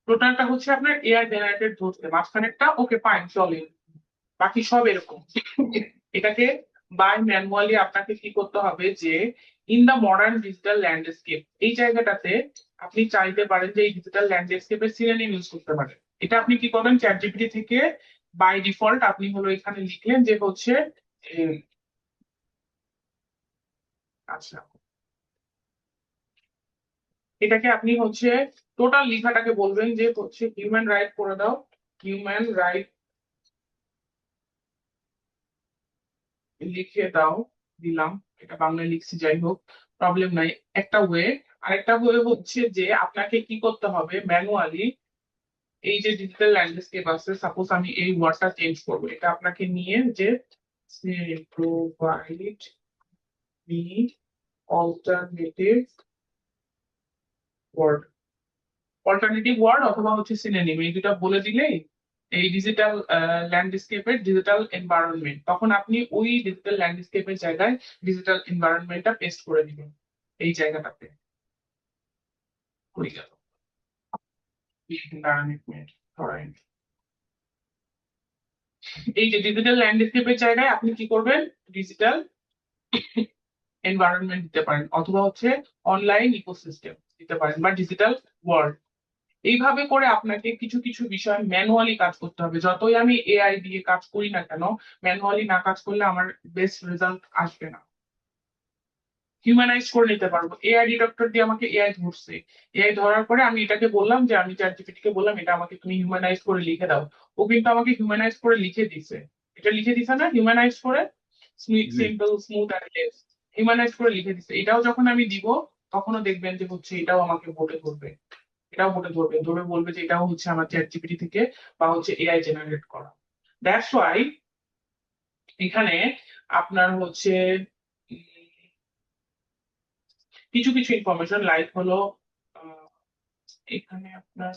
টোটালটা হচ্ছে আপনার এআই জেনারেটেড ধরছে, মাঝখানেরটা ওকে ফাইন চলে, বাকি সব এরকম। এটাকে বাই ম্যানুয়ালি আপনাকে কি করতে হবে যে in the modern digital landscape, এই জায়গাটাতে আপনি চাইতে পারেন যে এই ডিজিটাল ল্যান্ডস্কেপের সিনোনিম ইউজ করতে পারেন। এটা আপনি কি করবেন, চ্যাট জিপিটি থেকে বাই ডিফল্ট আপনি হলো এখানে লিখলেন যে হচ্ছে উম, আচ্ছা, এটাকে আপনি হচ্ছে টোটাল লেখাটাকে বলবেন যে হচ্ছে হিউম্যান রাইট করে দাও, হিউম্যান রাইট লিখে দাও, দিলাম, এটা বাংলায় লিখছি, যাই হোক প্রবলেম নাই। একটা ওয়ে। আরেকটা ওয়ে হচ্ছে যে আপনাকে কি করতে হবে ম্যানুয়ালি, এই যে ডিজিটাল ল্যান্ডস্কেপ আছে, সাপোজ আমি এই ওয়ার্ডটা চেঞ্জ করবো, এটা আপনাকে নিয়ে যে provide me alternative word, alternative word অথবা হচ্ছে সিনোনিম, এই দুটা বলে দিলেই এই ডিজিটাল ল্যান্ডস্কেপের ডিজিটাল এনভায়রনমেন্ট, তখন আপনি ওই ডিজিটাল ল্যান্ডস্কেপের জায়গায় ডিজিটাল এনভায়রনমেন্টটা পেস্ট করে দিবেন এই জায়গাটাতে, হয়ে গেল। দাঁড়ান এক মিনিট, ধরেন এই যে ডিজিটাল ল্যান্ডস্কেপের জায়গায় আপনি কি করবেন, ডিজিটাল এনভায়রনমেন্ট দিতে পারেন, অথবা হচ্ছে অনলাইন ইকোসিস্টেম দিতে পারেন, বা ডিজিটাল ওয়ার্ল্ড। এইভাবে করে আপনাকে কিছু কিছু বিষয় ম্যানুয়ালি কাজ করতে হবে। যতই আমি এআই দিয়ে কাজ করি না কেন, ম্যানুয়ালি না কাজ করলে আমার বেস্ট রেজাল্ট আসবে না। হিউম্যানাইজ করে নিতে পারবো, এআই ডিটেক্টর দিয়ে আমাকে এআই ধরছে, এআই ধরার পরে আমি এটাকে বললাম যে আমি চ্যাট জিপিটি কে বললাম এটা আমাকে তুমি হিউম্যানাইজ করে লিখে দাও, ও কিন্তু আমাকে হিউম্যানাইজ করে লিখে দিছে। এটা লিখে দিছে না হিউম্যানাইজ করে, জি। Simple smooth and less, humanize করে লিখে দিছে। এটাও যখন আমি দিব, তখনও দেখবেন যে হচ্ছে এটাও আমাকে ভোটে ধরবে, এটাও ভোটে ধরবে, ধরে বলবে যে এটাও হচ্ছে আমার চ্যাট জিপিটি থেকে বা হচ্ছে এআই জেনারেট করা। দ্যাটস ওয়াই এখানে আপনার হচ্ছে উম, কিছু কিছু ইনফরমেশন লাইক হলো আহ, এখানে আপনার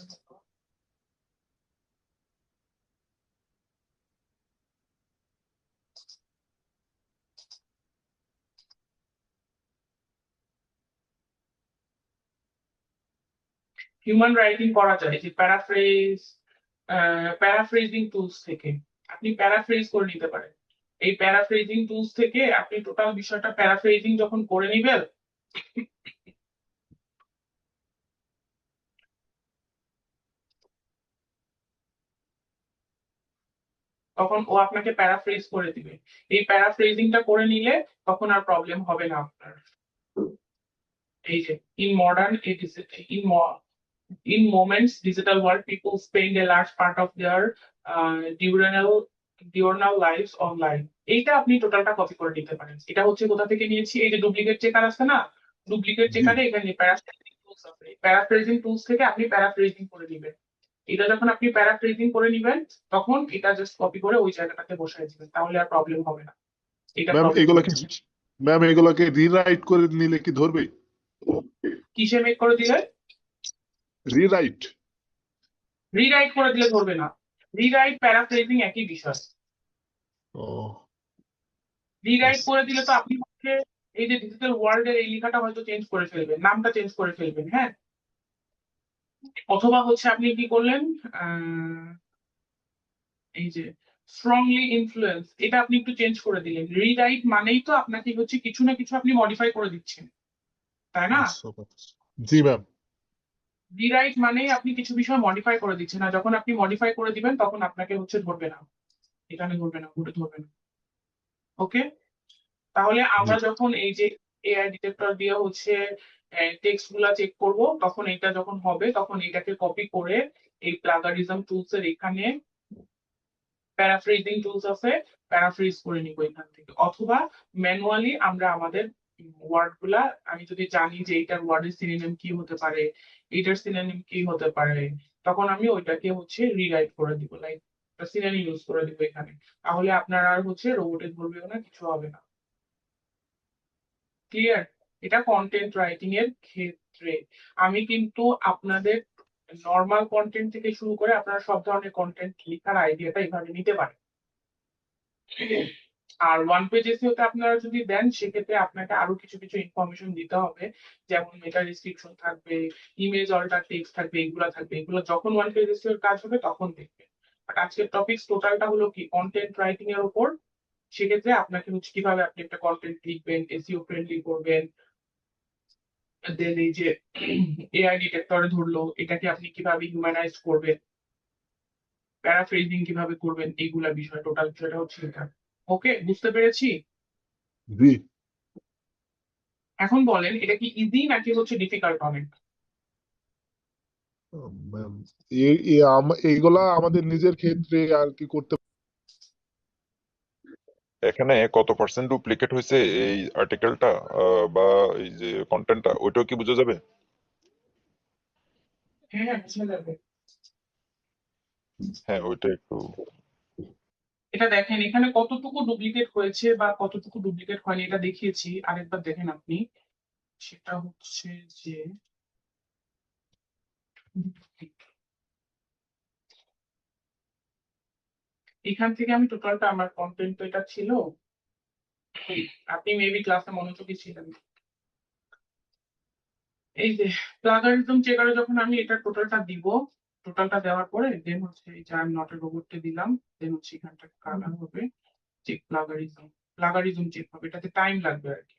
হিউম্যান রাইটিং করা যায় যে প্যারাফ্রেজিং টুলস থেকে আপনি প্যারাফ্রেজ করে নিতে পারেন। এই প্যারাফ্রেজিং টুলস থেকে আপনি টোটাল বিষয়টা প্যারাফ্রেজিং যখন করে নিবেন, তখন ও আপনাকে প্যারাফ্রেজ করে দিবে। এই প্যারাফ্রেজিংটা করে নিলে তখন আর প্রবলেম হবে না আপনার। এই যে in modern in moments digital world people spend a large part of their diurnal lives online। এইটা আপনি টোটালটা কপি করে নিতে পারেন। এটা হচ্ছে কোথা থেকে নিয়েছি, এই যে ডুপ্লিকেট চেকার আছে না, ডুপ্লিকেট জি চেকারে এখানে প্যারাফ্রেজিং টুলস আছে, প্যারাফ্রেজিং টুলস থেকে আপনি প্যারাফ্রেজিং করে নেবেন। এটা যখন আপনি প্যারাফ্রেজিং করে নেবেন তখন এটা জাস্ট কপি করে ওই জায়গাটাতে বসায় দিবেন, তাহলে আর প্রবলেম হবে না। এটা ম্যাম প্রবলেম এগুলাকে ম্যাম এগুলাকে রিরাইট করে নিলে কি ধরবে? কিসে মেক করে দিলে? রিরাইট রিরাইট করে দিলে ধরবে না। রিরাইট প্যারাফ্রেজিং একই বিষয়। ও রিরাইট করে দিলে তো আপনি হচ্ছে এই যে ডিজিটাল ওয়ার্ল্ড এর এই লেখাটা হয়তো চেঞ্জ করে ফেলবেন, নামটা চেঞ্জ করে ফেলবেন, হ্যাঁ। অথবা হচ্ছে আপনি কি করলেন, এই যে স্ট্রংলি ইনফ্লুয়েন্স, এটা আপনি একটু চেঞ্জ করে দিলেন। রিরাইট মানেই তো আপনাকে হচ্ছে কিছু না কিছু আপনি মডিফাই করে দিচ্ছেন, তাই না? জি ম্যাম রিরাইট মানেই আপনি কিছু বিষয় মডিফাই করে দিচ্ছেন, আর যখন আপনি মডিফাই করে দিবেন তখন আপনাকে হচ্ছে ধরবে না, এখানে ধরবে না, ঘুরে ধরবে না। ওকে, তাহলে আমরা যখন এই যে এআই ডিটেক্টর দিয়ে হচ্ছে টেক্সট গুলা চেক করব, তখন এটা যখন হবে তখন এটাকে কপি করে এই প্লাগারিজম টুলস এর এখানে প্যারাফ্রেজিং টুলস আছে, প্যারাফ্রেজ করে নিব এখান থেকে। অথবা ম্যানুয়ালি আমরা আমাদের ওয়ার্ড গুলা, আমি যদি জানি যে এটার ওয়ার্ডের সিনোনিম কি হতে পারে, এটার সিনোনিম কি হতে পারে, তখন আমি ওইটাকে হচ্ছে রিরাইট করে দিব, লাইক সিনোনিম ইউজ করে দিব এখানে। তাহলে আপনার আর হচ্ছে রোবটে ধরবেও না, কিছু হবে না। ক্লিয়ার? এটা কন্টেন্ট রাইটিং এর ক্ষেত্রে। আমি কিন্তু আপনাদের নর্মাল কন্টেন্ট থেকে শুরু করে আপনারা সব ধরনের কন্টেন্ট লেখার আইডিয়াটা এভাবে নিতে পারেন। আর ওয়ান পেজ এসইওতে আপনারা যদি দেন সেক্ষেত্রে আপনাকে আরো কিছু কিছু ইনফরমেশন দিতে হবে, যেমন মেটা ডেসক্রিপশন থাকবে, ইমেজ অল্টার টেক্সট থাকবে, এগুলা থাকবে। এগুলো যখন ওয়ান পেজ এসইও এর কাজ হবে তখন দেখবেন। বাট আজকের টপিক টোটালটা হলো কি কন্টেন্ট রাইটিং এর উপর। সেক্ষেত্রে আপনাকে হচ্ছে কিভাবে আপনি একটা কন্টেন্ট লিখবেন, এসইও ফ্রেন্ডলি করবেন, দেন এই যে এআই ডিটেক্টরে ধরলো এটাকে আপনি কিভাবে হিউম্যানাইজ করবেন, প্যারাফ্রেজিং কিভাবে করবেন, এইগুলা বিষয়, টোটাল বিষয়টা হচ্ছে এটা। ওকে, বুঝতে পেরেছি? জি এখন বলেন এটা কি ইজি নাকি হচ্ছে ডিফিকাল্ট অনেক? ম্যাম এইগুলা আমাদের নিজের ক্ষেত্রে আর কি করতে এখানে কত পার্সেন্ট ডুপ্লিকেট হয়েছে এই আর্টিকেলটা বা এই যে কন্টেন্টটা, ওইটাও কি বোঝা যাবে? হ্যাঁ, বুঝা যাবে। হ্যাঁ, ওইটা একটু। এটা দেখেন এখানে কতটুকু ডুপ্লিকেট হয়েছে বা কতটুকু ডুপ্লিকেট হয়নি এটা দেখিয়েছি, আরেকবার দেখেন আপনি। সেটা হচ্ছে যে এখান থেকে আমি টোটালটা, আমার কন্টেন্ট তো এটা ছিল, আপনি মেবি ক্লাসে মনোযোগী ছিলেন। এই যে প্লাগারিজম চেকারে যখন আমি এটা টোটালটা দিব, টোটালটা দেওয়ার পরে দেন হচ্ছে এই যে আই এম নট এ রোবটকে দিলাম, দেন হচ্ছে এখানটা কালার হবে চেক প্লাগারিজম, প্লাগারিজম চেক হবে। এটাতে টাইম লাগবে আর কি,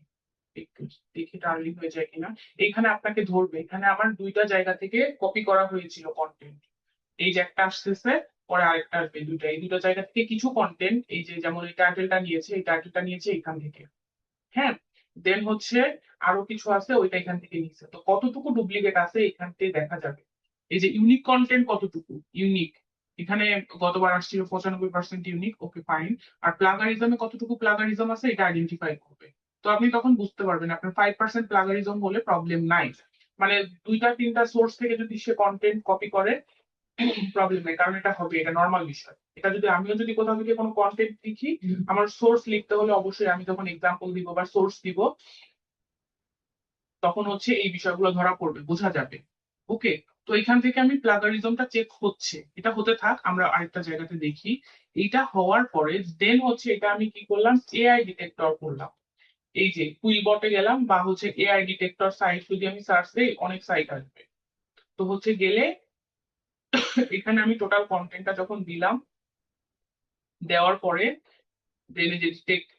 একটু দেখি টার্লিং হয়ে যায় কিনা। এখানে আপনাকে ধরবে, এখানে আমার দুইটা জায়গা থেকে কপি করা হয়েছিল কন্টেন্ট। এই যে একটা আসতেছে, পরে আরেকটা আসবে, দুইটা, এই দুটো জায়গা থেকে কিছু কন্টেন্ট, এই যে যেমন এই টাইটেলটা নিয়েছে, এই টাইটেলটা নিয়েছে এখান থেকে, হ্যাঁ। দেন হচ্ছে আরো কিছু আছে ওইটা এখান থেকে নিচ্ছে, তো কতটুকু ডুপ্লিকেট আছে এখান থেকে দেখা যাবে। এই যে ইউনিক কন্টেন্ট কতটুকু ইউনিক, এখানে গতবার আসছিল 95% ইউনিক, ওকে ফাইন। আর প্লাগারিজমে কতটুকু প্লাগারিজম আছে এটা আইডেন্টিফাই করবে। তো আপনি তখন বুঝতে পারবেন আপনার 5% প্লাগারিজম হলে প্রবলেম নাই। মানে 2-3টা সোর্স থেকে যদি সে কন্টেন্ট কপি করে প্রবলেম নেই, কারণ এটা হবে, এটা নর্মাল বিষয়। এটা যদি আমিও যদি কোথাও থেকে কোনো কন্টেন্ট লিখি, আমার সোর্স লিখতে হলে অবশ্যই আমি যখন এক্সাম্পল দিব বা সোর্স দিব, তখন হচ্ছে এই বিষয়গুলো ধরা পড়বে, বোঝা যাবে। ওকে, তো এখান থেকে আমি প্লাগারিজমটা চেক হচ্ছে, এটা হতে থাক, আমরা আরেকটা জায়গাতে দেখি। এটা হওয়ার পরে দেন হচ্ছে এটা আমি কি করলাম, এআই ডিটেক্টর করলাম। এই যে কুইবটে গেলাম বা হচ্ছে এআই ডিটেক্টর সাইট যদি আমি সার্চ দিই, অনেক সাইট আসবে। তো হচ্ছে গেলে এখানে আমি টোটাল কন্টেন্টটা যখন দিলাম, দেওয়ার পরে দেন যে ডিটেক্ট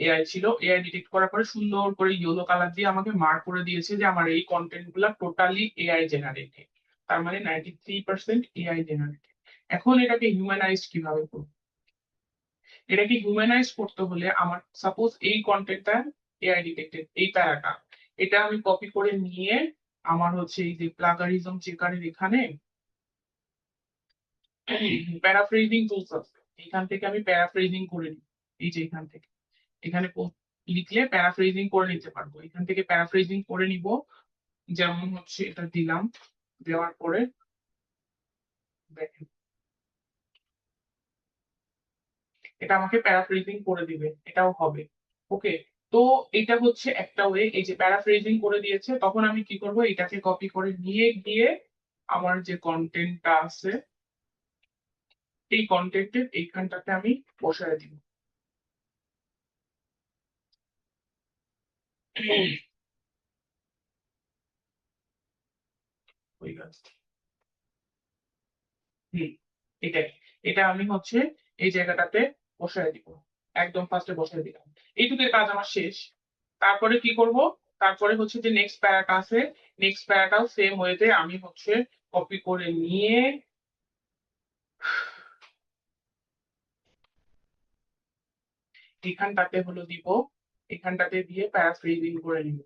এআই ছিল, এআই ডিটেক্ট করার পরে সুন্দর করে ইয়েলো কালার দিয়ে আমাকে মার্ক করে দিয়েছে যে আমার এই কন্টেন্ট গুলা টোটালি এআই জেনারেটেড। তার মানে 93% এআই জেনারেটেড। এখন এটাকে হিউম্যানাইজ কিভাবে করবো? এটাকে হিউম্যানাইজ করতে হলে আমার সাপোজ এই কন্টেন্টটা এআই ডিটেক্টেড, এই প্যারাটা, এটা আমি কপি করে নিয়ে আমার হচ্ছে এই যে প্লাগারিজম চেকারের এখানে প্যারাফ্রেজিং টুলস আছে, এখান থেকে আমি প্যারাফ্রেজিং করে নিই। এই যে এখান থেকে এখানে লিখলে প্যারাফ্রেজিং করে নিতে পারবো, এখান থেকে প্যারাফ্রেজিং করে নিব। যেমন হচ্ছে এটা দিলাম, দেওয়ার পরে দেখেন এটা আমাকে প্যারাফ্রেজিং করে দিবে, এটাও হবে। ওকে, তো এটা হচ্ছে একটা ওয়ে। এই যে প্যারাফ্রেজিং করে দিয়েছে, তখন আমি কি করব, এটাকে কপি করে নিয়ে গিয়ে আমার যে কন্টেন্টটা আছে এই কন্টেন্টের এইখানটাতে আমি বসায় দিব। হয়ে গেছে। এটাই, এটা আমি হচ্ছে এই জায়গাটাতে বসায় দিব, একদম ফার্স্টে বসায় দিলাম। এইটুকুর কাজ আমার শেষ। তারপরে কি করব, তারপরে হচ্ছে যে নেক্সট প্যারাটা আছে, নেক্সট প্যারাটাও সেম ওয়েতে আমি হচ্ছে কপি করে নিয়ে এখানটাতে হলো দিব, এখানটাতে দিয়ে প্যারাফ্রেজিং করে নিব।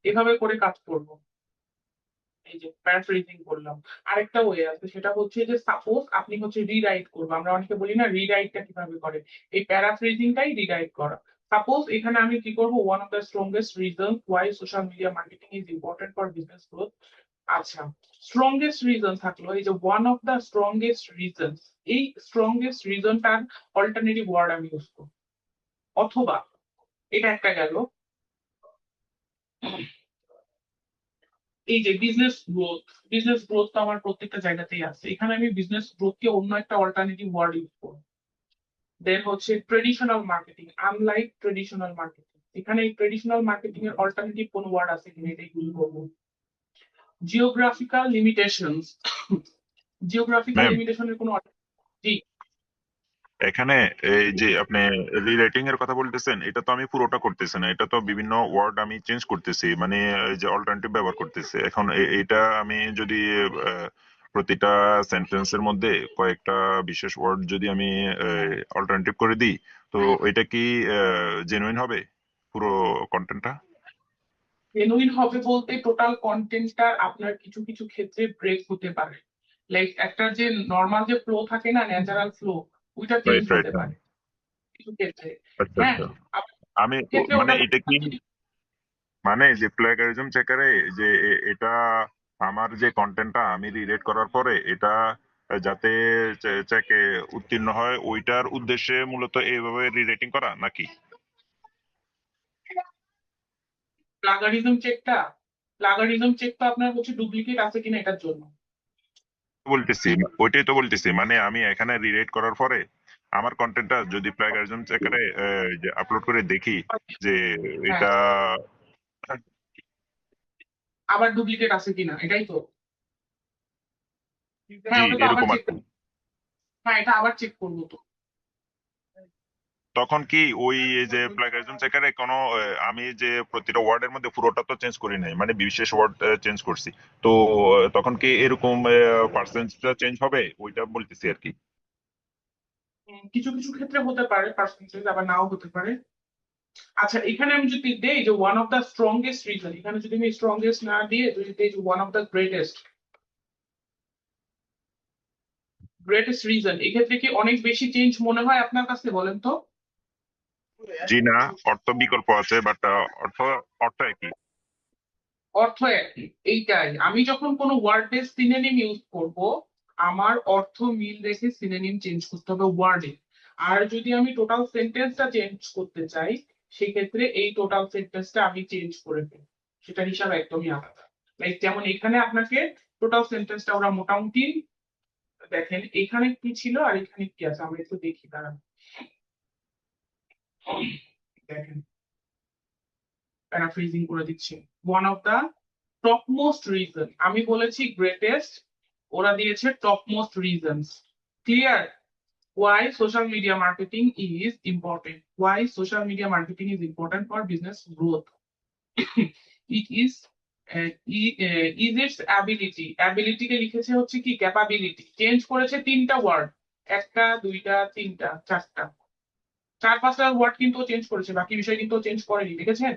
এভাবে করে কাজ করব। এই যে প্যারাফ্রেজিং করলাম। আরেকটা ওয়ে আছে, সেটা হচ্ছে যে সাপোজ আপনি হচ্ছে রিরাইট করবো, আমরা অনেকে বলি না রিরাইটটা কিভাবে করে, এই প্যারাফ্রেজিংটাই রিরাইট করা। সাপোজ এখানে আমি কি করব, one of the strongest reason why social media marketing is important for business growth. আচ্ছা, স্ট্রংগেস্ট রিজন থাকলো, এই যে one of the strongest reason, এই স্ট্রংগেস্ট রিজনটার অল্টারনেটিভ ওয়ার্ড আমি ইউজ করব। অথবা এটা একটা গেল, এই যে বিজনেস গ্রোথ তো আমার প্রত্যেকটা জায়গাতেই আছে, এখানে আমি বিজনেস গ্রোথকে অন্য একটা অল্টারনেটিভ ওয়ার্ড ইউজ করব। দেন হচ্ছে traditional marketing, unlike traditional marketing, এখানে এই ট্রেডিশনাল মার্কেটিং এর অল্টারনেটিভ কোন ওয়ার্ড আছে কিনা এটা ইউজ করব। জিওগ্রাফিক্যাল লিমিটেশনস, জিওগ্রাফিক্যাল ম্যাম, লিমিটেশনের কোনো জি এখানে এই যে আপনি রিরাইটিং এর কথা বলতেছেন, এটা তো আমি পুরোটা করতেছি না, এটা তো বিভিন্ন ওয়ার্ড আমি চেঞ্জ করতেছি, মানে এই যে অল্টারনেটিভ ব্যবহার করতেছি। এখন এটা আমি যদি প্রতিটা সেন্টেন্সের মধ্যে কয়েকটা বিশেষ ওয়ার্ড যদি আমি অল্টারনেটিভ করে দিই, তো এটা কি জেনুইন হবে পুরো কন্টেন্টটা? জেনুইন হবে বলতে টোটাল কন্টেন্টটা আপনার কিছু কিছু ক্ষেত্রে ব্রেক হতে পারে, লাইক একটা যে নর্মাল যে ফ্লো থাকে না, ন্যাচারাল ফ্লো, ওইটা চেঞ্জ রাইট, রাইট। হতে পারে কিছু ক্ষেত্রে। আচ্ছা, হ্যাঁ, আচ্ছা। আবার আমি কিছু ক্ষেত্রে মানে ওটা এটা কি, মানে যে প্লেগারিজম চেকারে যে এটা আমার যে কন্টেন্টটা আমি রিরেট করার পরে এটা যাতে চেকে উত্তীর্ণ হয়, ওইটার উদ্দেশ্যে মূলত এইভাবে রিরেটিং করা নাকি? প্লাগারিজম চেক তো আপনার হচ্ছে ডুপ্লিকেট আছে কিনা এটার জন্য। বলতেছি, ওইটাই তো বলতেছি, মানে আমি এখানে রিরেট করার পরে আমার কন্টেন্টটা যদি প্লেগারিজম চেকারে যে আপলোড করে দেখি যে হ্যাঁ, এটা আবার ডুপ্লিকেট আছে কিনা এটাই তো। জি হ্যাঁ, ওটা তো আবার এরকম আর চেক, কি, হ্যাঁ এটা আবার চেক করবো তো। তখন কি ওই যে প্লাগারিজম চেকারে কোনো আমি যে প্রতিটা ওয়ার্ডের মধ্যে পুরোটা তো চেঞ্জ করি নাই, মানে বিশেষ ওয়ার্ড চেঞ্জ করছি, তো তখন কি এরকম পার্সেন্টেজটা চেঞ্জ হবে, ওইটা বলতেছি আর কি। কিছু কিছু ক্ষেত্রে হতে পারে পার্সেন্টেজ, আবার নাও হতে পারে। আচ্ছা, এখানে আমি যদি দেই যে one of the strongest reason, এখানে যদি আমি স্ট্রংগেস্ট না দিয়ে যদি দেই one of the greatest, greatest reason এক্ষেত্রে কি অনেক বেশি চেঞ্জ মনে হয় আপনার কাছে, বলেন তো? জি না, অর্থ বিকল্প আছে, বাট অর্থ অর্থ একই। অর্থ একই, এইটাই আমি যখন কোনো ওয়ার্ডে সিনোনিম ইউজ করব, আমার অর্থ মিল রেখে সিনোনিম চেঞ্জ করতে হবে ওয়ার্ডে। আর যদি আমি টোটাল সেন্টেন্সটা চেঞ্জ করতে চাই, সেক্ষেত্রে এই টোটাল সেন্টেন্সটা আমি চেঞ্জ করে ফেলি, সেটা হিসাব একদমই আলাদা। লাইক যেমন এখানে আপনাকে টোটাল সেন্টেন্সটা ওরা মোটামুটি দেখেন এখানে কি ছিল আর এখানে কি আছে, আমরা একটু দেখি দাঁড়ান। দেখেন প্যারাফ্রেজিং করে দিচ্ছি। One of the top most reason, আমি বলেছি গ্রেটেস্ট, ওরা দিয়েছে top most reasons. Clear? why social media marketing is important, why social media marketing is important for business growth. it is is its ability, ability কে লিখেছে হচ্ছে কি capability, change করেছে তিনটা word, একটা দুইটা তিনটা চারটা, চার পাঁচটা ওয়ার্ড কিন্তু চেঞ্জ করেছে, বাকি বিষয় কিন্তু চেঞ্জ করেনি, দেখেছেন?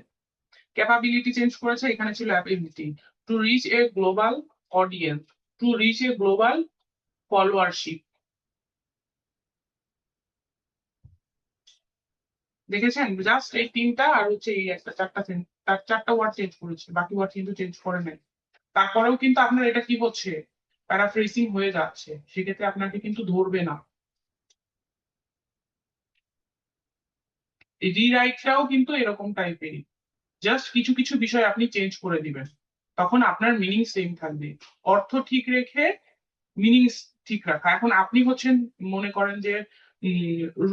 ক্যাপাবিলিটি চেঞ্জ করেছে, এখানে ছিল ability. To reach a global audience, to reach a global followership, দেখেছেন? জাস্ট এই তিনটা আর হচ্ছে এই একটা চারটা ওয়ার্ড চেঞ্জ করেছে, বাকি ওয়ার্ড কিন্তু চেঞ্জ করে নাই। তারপরেও কিন্তু আপনার এটা কি হচ্ছে, প্যারাফ্রেজিং হয়ে যাচ্ছে, সেক্ষেত্রে আপনাকে কিন্তু ধরবে না। রিরাইটটাও কিন্তু এরকম টাইপেরই, জাস্ট কিছু কিছু বিষয় আপনি চেঞ্জ করে দিবেন, তখন আপনার মিনিং সেম থাকবে। অর্থ ঠিক রেখে মিনিং ঠিক রাখা। এখন আপনি হচ্ছেন, মনে করেন যে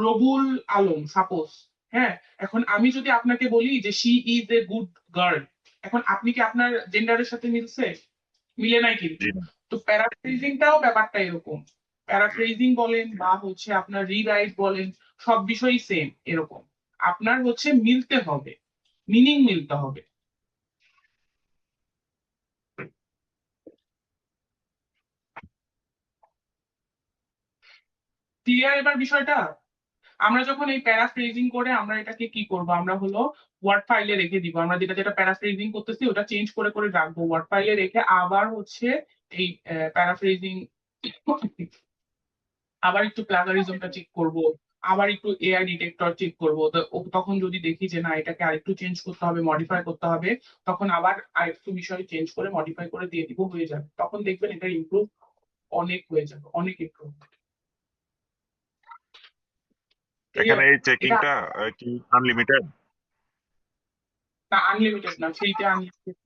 রবুল আলম সাপোজ, হ্যাঁ, এখন আমি যদি আপনাকে বলি যে she is a good girl, এখন আপনি কি আপনার জেন্ডারের সাথে মিলছে? মিলে নাই কিন্তু। জি না। তো প্যারাফ্রেজিংটাও ব্যাপারটা এরকম, প্যারাফ্রেজিং বলেন বা হচ্ছে আপনার রিরাইট বলেন, সব বিষয়ই সেম এরকম, আপনার হচ্ছে মিলতে হবে, মিনিং মিলতে হবে। ক্লিয়ার এবার বিষয়টা? আমরা যখন এই প্যারাফ্রেজিং করে আমরা এটাকে কি করব, আমরা হলো ওয়ার্ড ফাইলে রেখে দিব, আমরা যেটা যেটা প্যারাফ্রেজিং করতেছি ওটা চেঞ্জ করে করে রাখবো ওয়ার্ড ফাইলে রেখে, আবার হচ্ছে এই প্যারাফ্রেজিং আবার একটু প্লাগারিজমটা চেক করব, আবার একটু এআই ডিটেক্টর চেক করব, তখন যদি দেখি যে না এটাকে আরেকটু চেঞ্জ করতে হবে, মডিফাই করতে হবে, তখন আবার আরেকটু বিষয় চেঞ্জ করে মডিফাই করে দিয়ে দিব, হয়ে যাবে, তখন দেখবেন এটা ইমপ্রুভ অনেক হয়ে যাবে, অনেক ইমপ্রুভ। এখানে ক্লিয়ার? এই এটা চেকিংটা কি আনলিমিটেড? না, আনলিমিটেড না, সেইটা আনলিমিটেড